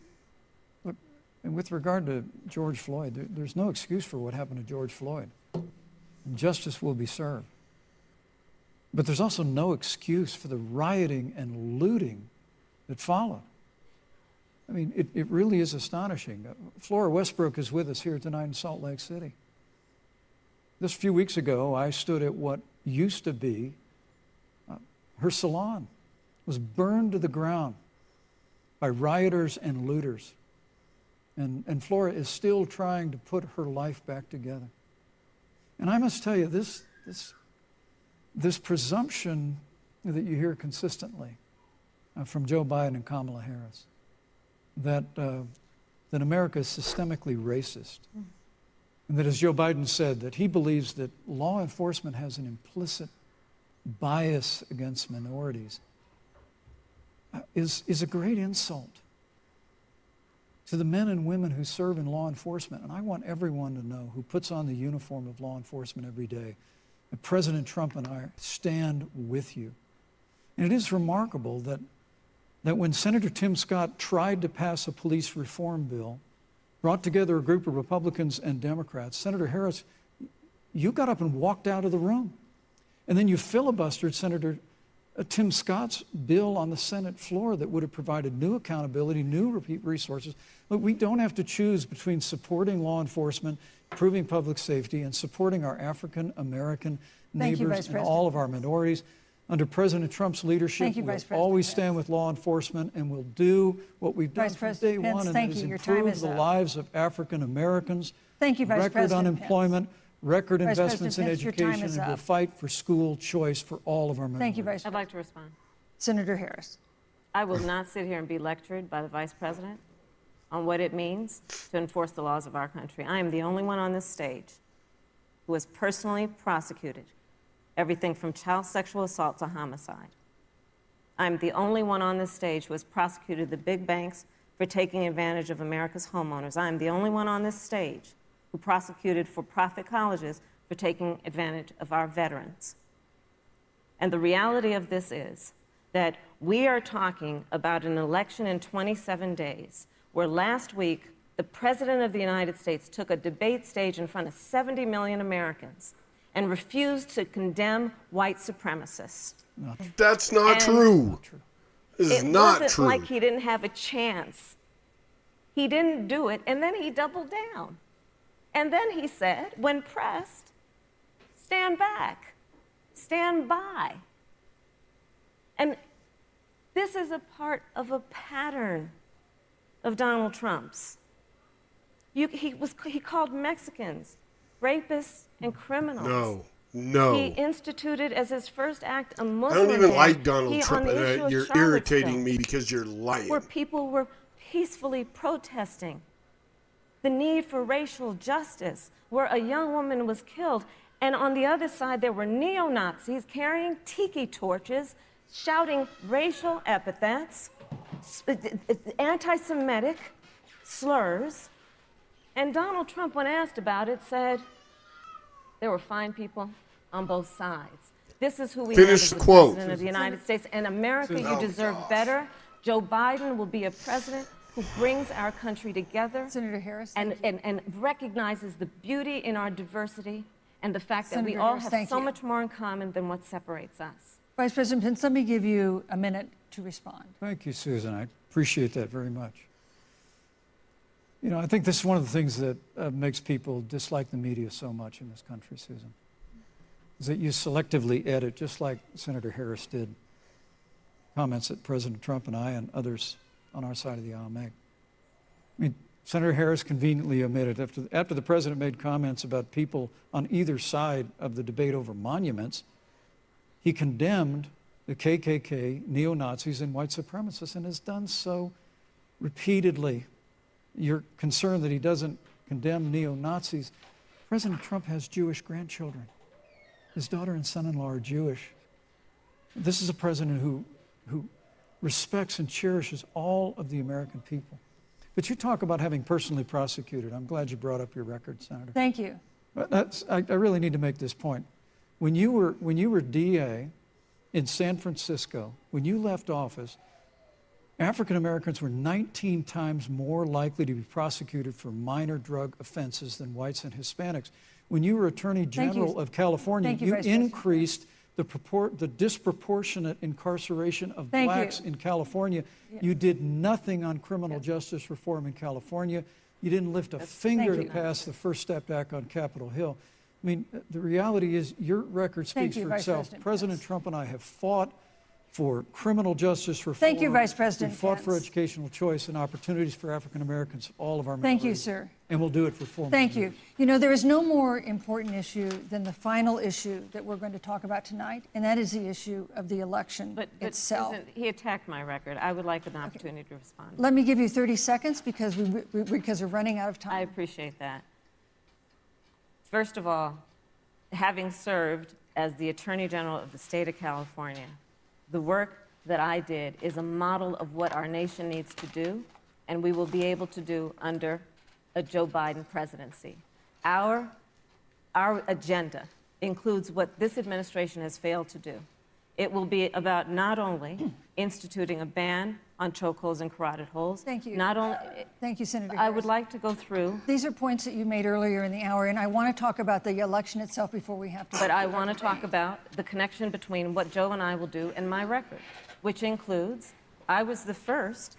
look, and with regard to George Floyd, there's no excuse for what happened to George Floyd. And justice will be served. But there's also no excuse for the rioting and looting that followed. I mean, it really is astonishing. Flora Westbrook is with us here tonight in Salt Lake City. Just a few weeks ago, I stood at what used to be her salon. It was burned to the ground by rioters and looters. And Flora is still trying to put her life back together. And I must tell you, this presumption that you hear consistently from Joe Biden and Kamala Harris, that America is systemically racist, and that, as Joe Biden said, that he believes that law enforcement has an implicit bias against minorities, is a great insult to the men and women who serve in law enforcement. And I want everyone to know, who puts on the uniform of law enforcement every day, that President Trump and I stand with you. And it is remarkable that when Senator Tim Scott tried to pass a police reform bill, brought together a group of Republicans and Democrats, Senator Harris, you got up and walked out of the room. And then you filibustered Senator Tim Scott's bill on the Senate floor that would have provided new accountability, new resources. Look, we don't have to choose between supporting law enforcement, improving public safety, and supporting our African American neighbors and all of our minorities. Under President Trump's leadership, we'll always stand with law enforcement, and we'll do what we've done from day one, and that is improve the lives of African Americans. Thank you, Vice President Pence. Record unemployment, record investments in education, and we'll fight for school choice for all of our minorities. Thank you, Vice President. I'd like to respond. Senator Harris. I will not sit here and be lectured by the Vice President on what it means to enforce the laws of our country. I am the only one on this stage who has personally prosecuted everything from child sexual assault to homicide. I'm the only one on this stage who has prosecuted the big banks for taking advantage of America's homeowners. I'm the only one on this stage who prosecuted for-profit colleges for taking advantage of our veterans. And the reality of this is that we are talking about an election in 27 days, where last week the President of the United States took a debate stage in front of 70 million Americans and refused to condemn white supremacists. That's not true. This is not true. It wasn't like he didn't have a chance. He didn't do it, and then he doubled down. And then he said, when pressed, stand back, stand by. And this is a part of a pattern of Donald Trump's. He called Mexicans rapists and criminals. No. He instituted as his first act a Muslim I don't even ban. like Donald Trump. You're irritating me because you're lying. Where people were peacefully protesting the need for racial justice, where a young woman was killed. And on the other side, there were neo-Nazis carrying tiki torches, shouting racial epithets, anti-Semitic slurs. And Donald Trump, when asked about it, said there were fine people on both sides. This is who we Finish have as the the quote. President of the United States. In America, you Oh, deserve gosh. better. Joe Biden will be a president who brings our country together Senator Harris, and recognizes the beauty in our diversity and the fact that we Senator all Harris, have thank so you. much more in common than what separates us. Vice President Pence, let me give you a minute to respond. Thank you, Susan. I appreciate that very much. You know, I think this is one of the things that makes people dislike the media so much in this country, Susan, is that you selectively edit, just like Senator Harris did, comments that President Trump and I and others on our side of the aisle make. I mean, Senator Harris conveniently omitted, after the president made comments about people on either side of the debate over monuments, he condemned the KKK, neo-Nazis, and white supremacists, and has done so repeatedly. You're concerned that he doesn't condemn neo-Nazis. President Trump has Jewish grandchildren. His daughter and son-in-law are Jewish. This is a president who respects and cherishes all of the American people. But you talk about having personally prosecuted. I'm glad you brought up your record, Senator. Thank you. But I really need to make this point. When you were DA in San Francisco, when you left office, African Americans were 19 times more likely to be prosecuted for minor drug offenses than whites and Hispanics. When you were Attorney General of California, you increased the disproportionate incarceration of blacks in California. You did nothing on criminal justice reform in California. You didn't lift a finger to pass the First Step Act on Capitol Hill. I mean, the reality is your record speaks for itself. President Trump and I have fought for criminal justice reform. Thank you, Vice President We fought for Pence. educational choice and opportunities for African Americans, all of our Thank you, minorities. sir. And we'll do it for 4 more Thank you. years. You know, there is no more important issue than the final issue that we're going to talk about tonight, and that is the issue of the election itself. Susan, he attacked my record. I would like an opportunity to respond. Let me give you 30 seconds because we're running out of time. I appreciate that. First of all, having served as the Attorney General of the state of California, the work that I did is a model of what our nation needs to do, and we will be able to do under a Joe Biden presidency. Our agenda includes what this administration has failed to do. It will be about not only instituting a ban on chokeholds and carotid holes. Thank you. Not only. Thank you, Senator I Harris. would like to go through. These are points that you made earlier in the hour, and I want to talk about the election itself before we have to. But I want to talk about the connection between what Joe and I will do and my record, which includes I was the first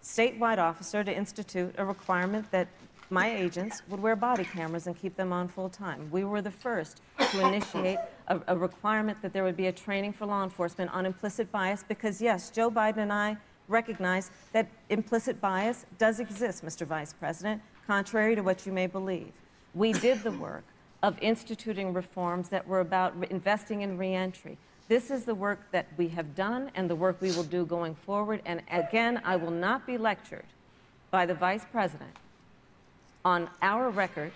statewide officer to institute a requirement that my agents would wear body cameras and keep them on full time. We were the first to initiate a requirement that there would be a training for law enforcement on implicit bias because, yes, Joe Biden and I recognize that implicit bias does exist, Mr. Vice President, contrary to what you may believe. We did the work of instituting reforms that were about investing in reentry. This is the work that we have done and the work we will do going forward. And again, I will not be lectured by the Vice President on our record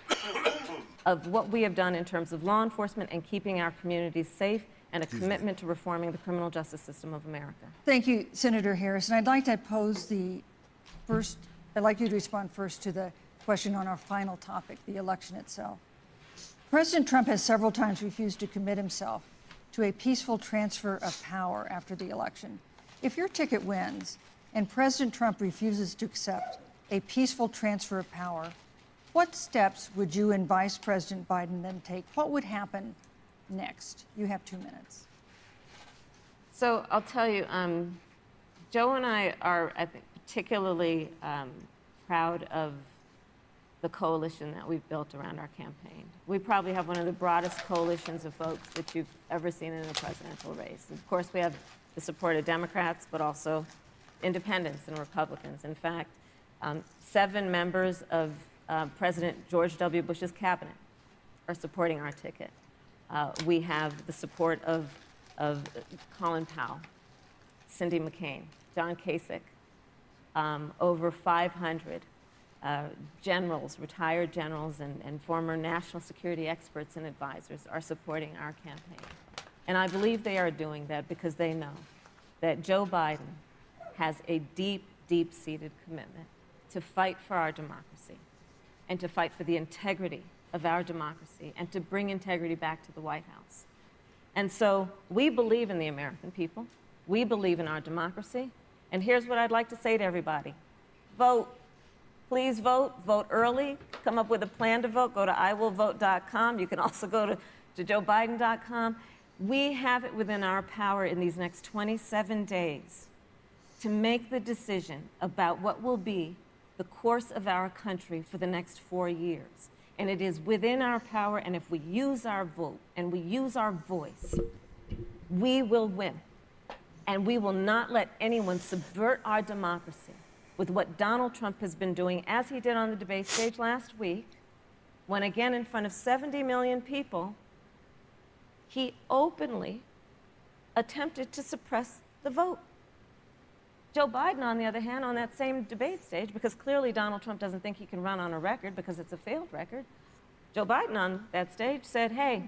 of what we have done in terms of law enforcement and keeping our communities safe and a commitment to reforming the criminal justice system of America. Thank you, Senator Harris. And I'd like to I'd like you to respond first to the question on our final topic, the election itself. President Trump has several times refused to commit himself to a peaceful transfer of power after the election. If your ticket wins and President Trump refuses to accept a peaceful transfer of power, what steps would you and Vice President Biden then take? What would happen next? You have 2 minutes. So I'll tell you, Joe and I are, I think, particularly proud of the coalition that we've built around our campaign. We probably have one of the broadest coalitions of folks that you've ever seen in a presidential race. Of course, we have the support of Democrats, but also independents and Republicans. In fact, 7 members of President George W. Bush's cabinet are supporting our ticket. We have the support of Colin Powell, Cindy McCain, John Kasich, over 500 generals, retired generals, and former national security experts and advisors are supporting our campaign. And I believe they are doing that because they know that Joe Biden has a deep, deep-seated commitment to fight for our democracy and to fight for the integrity of our democracy and to bring integrity back to the White House. And so we believe in the American people. We believe in our democracy. And here's what I'd like to say to everybody. Vote. Please vote. Vote early. Come up with a plan to vote. Go to iwillvote.com. You can also go to joebiden.com. We have it within our power in these next 27 days to make the decision about what will be the course of our country for the next 4 years. And it is within our power, and if we use our vote and we use our voice, we will win. And we will not let anyone subvert our democracy with what Donald Trump has been doing, as he did on the debate stage last week, when again in front of 70 million people, he openly attempted to suppress the vote. Joe Biden, on the other hand, on that same debate stage, because clearly Donald Trump doesn't think he can run on a record because it's a failed record, Joe Biden on that stage said, hey,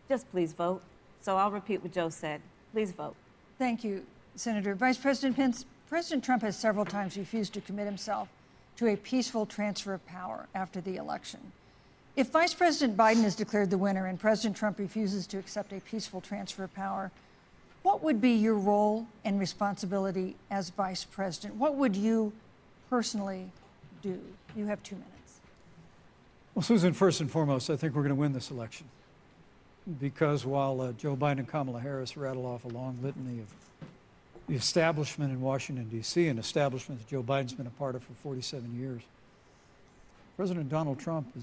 just please vote. So I'll repeat what Joe said. Please vote. Thank you, Senator. Vice President Pence, President Trump has several times refused to commit himself to a peaceful transfer of power after the election. If Vice President Biden is declared the winner and President Trump refuses to accept a peaceful transfer of power, what would be your role and responsibility as Vice President? What would you personally do? You have 2 minutes. Well, Susan, first and foremost, I think we're going to win this election. Because while Joe Biden and Kamala Harris rattle off a long litany of the establishment in Washington, D.C., an establishment that Joe Biden's been a part of for 47 years, President Donald Trump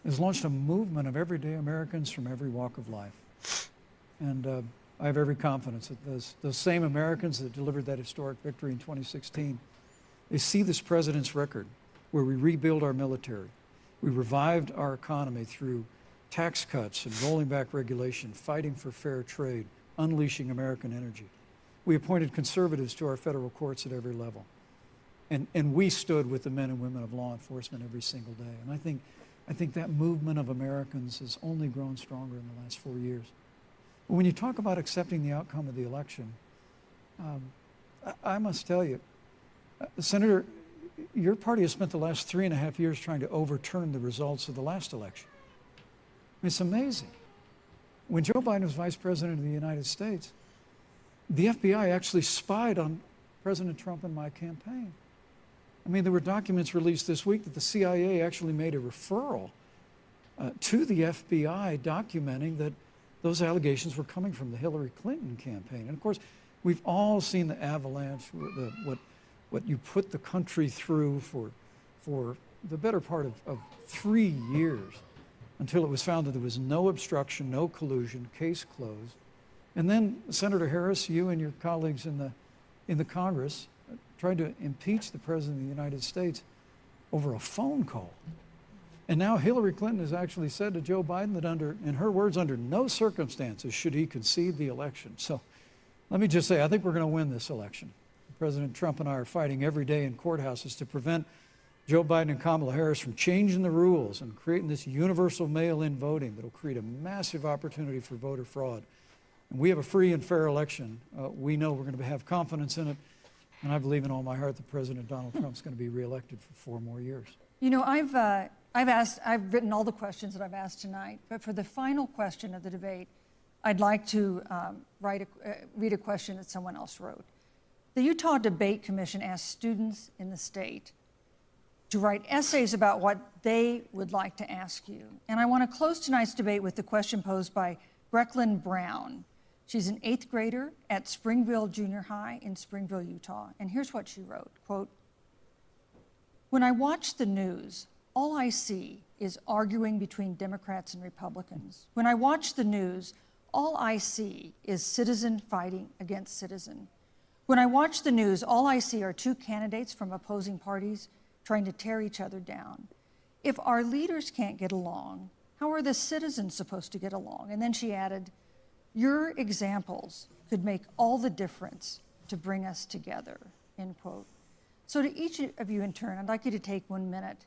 has launched a movement of everyday Americans from every walk of life. And I have every confidence that those same Americans that delivered that historic victory in 2016, they see this president's record where we rebuild our military. We revived our economy through tax cuts and rolling back regulation, fighting for fair trade, unleashing American energy. We appointed conservatives to our federal courts at every level. And we stood with the men and women of law enforcement every single day. And I think that movement of Americans has only grown stronger in the last 4 years. But when you talk about accepting the outcome of the election, I must tell you, Senator, your party has spent the last 3.5 years trying to overturn the results of the last election. It's amazing. When Joe Biden was Vice President of the United States, the FBI actually spied on President Trump and my campaign. I mean, there were documents released this week that the CIA actually made a referral to the FBI documenting that those allegations were coming from the Hillary Clinton campaign. And of course, we've all seen the avalanche, what you put the country through for the better part of 3 years until it was found that there was no obstruction, no collusion, case closed. And then, Senator Harris, you and your colleagues in the Congress tried to impeach the President of the United States over a phone call. And now Hillary Clinton has actually said to Joe Biden that in her words, under no circumstances should he concede the election. So let me just say, I think we're going to win this election. President Trump and I are fighting every day in courthouses to prevent Joe Biden and Kamala Harris from changing the rules and creating this universal mail-in voting that will create a massive opportunity for voter fraud. And we have a free and fair election. We know we're going to have confidence in it. And I believe in all my heart that President Donald Trump's going to be reelected for 4 more years. You know, I've written all the questions that I've asked tonight, but for the final question of the debate, I'd like to read a question that someone else wrote. The Utah Debate Commission asked students in the state to write essays about what they would like to ask you. And I want to close tonight's debate with the question posed by Brecklin Brown. She's an 8th grader at Springville Junior High in Springville, Utah. And here's what she wrote, quote, "When I watch the news, all I see is arguing between Democrats and Republicans. When I watch the news, all I see is citizen fighting against citizen. When I watch the news, all I see are 2 candidates from opposing parties trying to tear each other down. If our leaders can't get along, how are the citizens supposed to get along?" And then she added, "Your examples could make all the difference to bring us together," end quote. So to each of you in turn, I'd like you to take 1 minute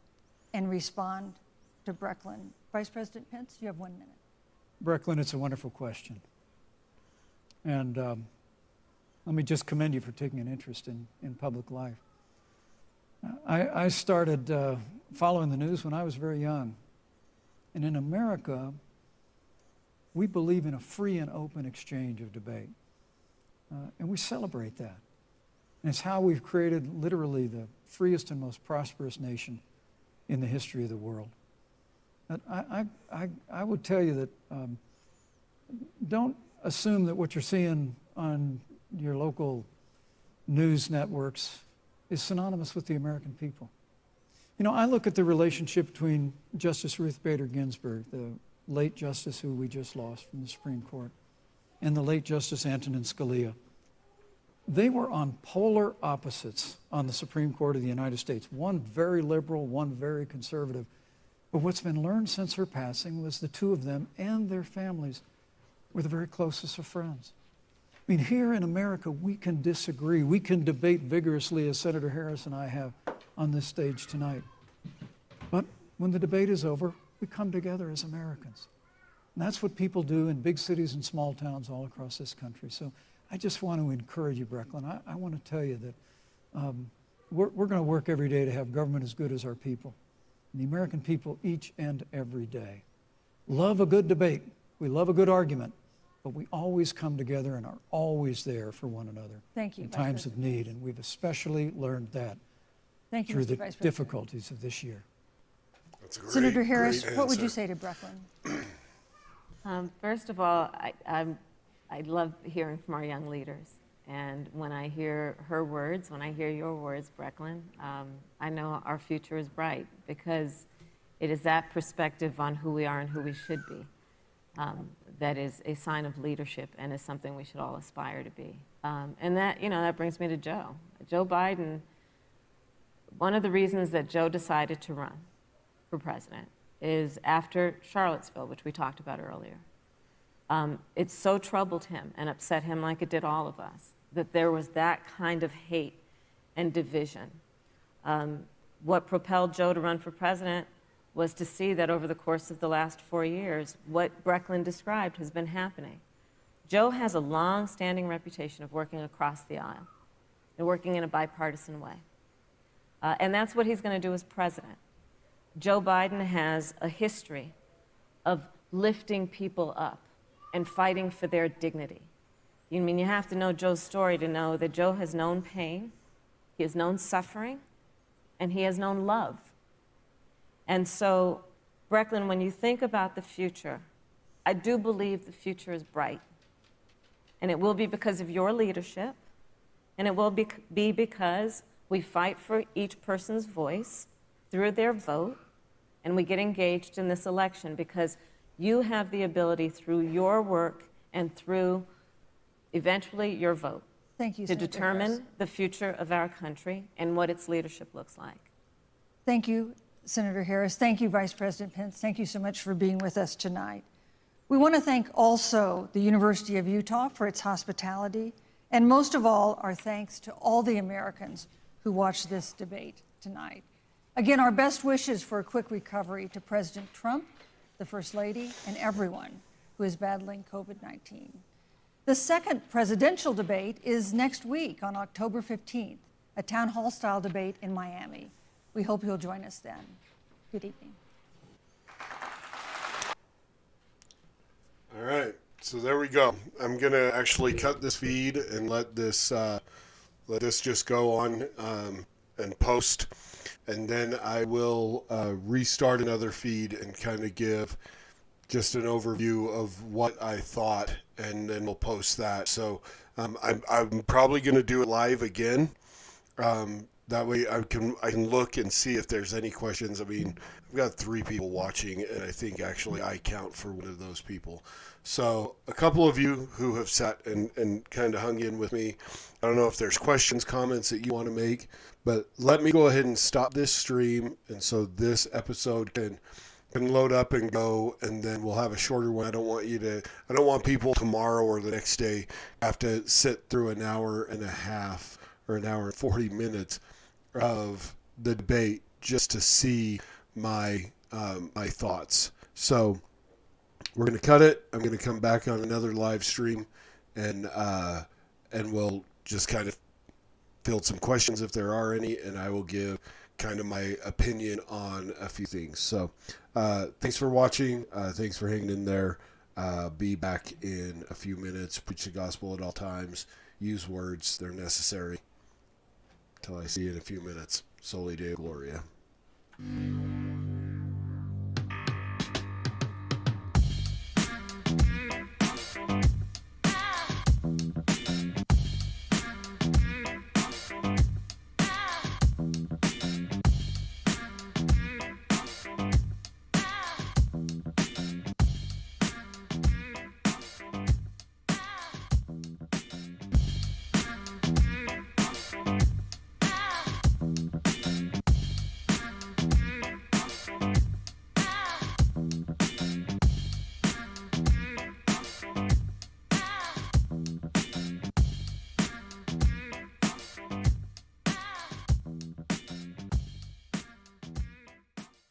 and respond to Brecklin. Vice President Pence, you have 1 minute. Brecklin, it's a wonderful question. And let me just commend you for taking an interest in public life. I started following the news when I was very young. And in America, We believe in a free and open exchange of debate. And we celebrate that. And it's how we've created literally the freest and most prosperous nation in the history of the world. But I would tell you that don't assume that what you're seeing on your local news networks is synonymous with the American people. You know, I look at the relationship between Justice Ruth Bader Ginsburg, the late justice who we just lost from the Supreme Court, and the late Justice Antonin Scalia. They were on polar opposites on the Supreme Court of the United States, one very liberal, one very conservative. But what's been learned since her passing was the two of them and their families were the very closest of friends. I mean, here in America, we can disagree. We can debate vigorously, as Senator Harris and I have on this stage tonight. But when the debate is over, we come together as Americans. And that's what people do in big cities and small towns all across this country. So I just want to encourage you, Brecklin. I want to tell you that we're going to work every day to have government as good as our people. And the American people each and every day love a good debate. We love a good argument. But we always come together and are always there for one another. Thank you, in Vice times of President. need. And we've especially learned that Thank you, through Mr. the Vice President. difficulties of this year. That's a great, Senator Harris, great what would answer. you say to Brecklin? First of all, I love hearing from our young leaders. And when I hear her words, when I hear your words, Brecklin, I know our future is bright because it is that perspective on who we are and who we should be that is a sign of leadership and is something we should all aspire to be. And that, you know, that brings me to Joe. Joe Biden, one of the reasons that Joe decided to run for president is after Charlottesville, which we talked about earlier. It so troubled him and upset him like it did all of us, that there was that kind of hate and division. What propelled Joe to run for president was to see that over the course of the last 4 years, what Brecklin described has been happening. Joe has a long-standing reputation of working across the aisle and working in a bipartisan way. And that's what he's going to do as president. Joe Biden has a history of lifting people up and fighting for their dignity. You mean you have to know Joe's story to know that Joe has known pain, he has known suffering, and he has known love. And so, Brecklin, when you think about the future, I do believe the future is bright. And it will be because of your leadership, and it will be because we fight for each person's voice through their vote, and we get engaged in this election because you have the ability through your work and through, eventually, your vote Thank you, to Senator determine Harris. the future of our country and what its leadership looks like. Thank you, Senator Harris. Thank you, Vice President Pence. Thank you so much for being with us tonight. We want to thank also the University of Utah for its hospitality, and most of all, our thanks to all the Americans who watched this debate tonight. Again, our best wishes for a quick recovery to President Trump, the First Lady, and everyone who is battling COVID-19. The second presidential debate is next week on October 15th, a town hall style debate in Miami. We hope you'll join us then. Good evening. All right, so there we go. I'm gonna actually cut this feed and let this just go on and post, and then I will restart another feed and kind of give just an overview of what I thought, and then we'll post that. So I'm probably gonna do it live again. That way I can look and see if there's any questions. I mean, I've got 3 people watching, and I think actually I count for one of those people. So a couple of you who have sat and kind of hung in with me, I don't know if there's questions, comments that you want to make, but let me go ahead and stop this stream, and so this episode can load up and go, and then we'll have a shorter one. I don't want people tomorrow or the next day have to sit through an hour and a half or an hour and 40 minutes of the debate just to see my my thoughts. So we're going to cut it. I'm going to come back on another live stream, and we'll just kind of field some questions if there are any, and I will give kind of my opinion on a few things. So thanks for watching. Thanks for hanging in there. Be back in a few minutes. Preach the gospel at all times. Use words. They're necessary. Till I see you in a few minutes. Soli Deo Gloria.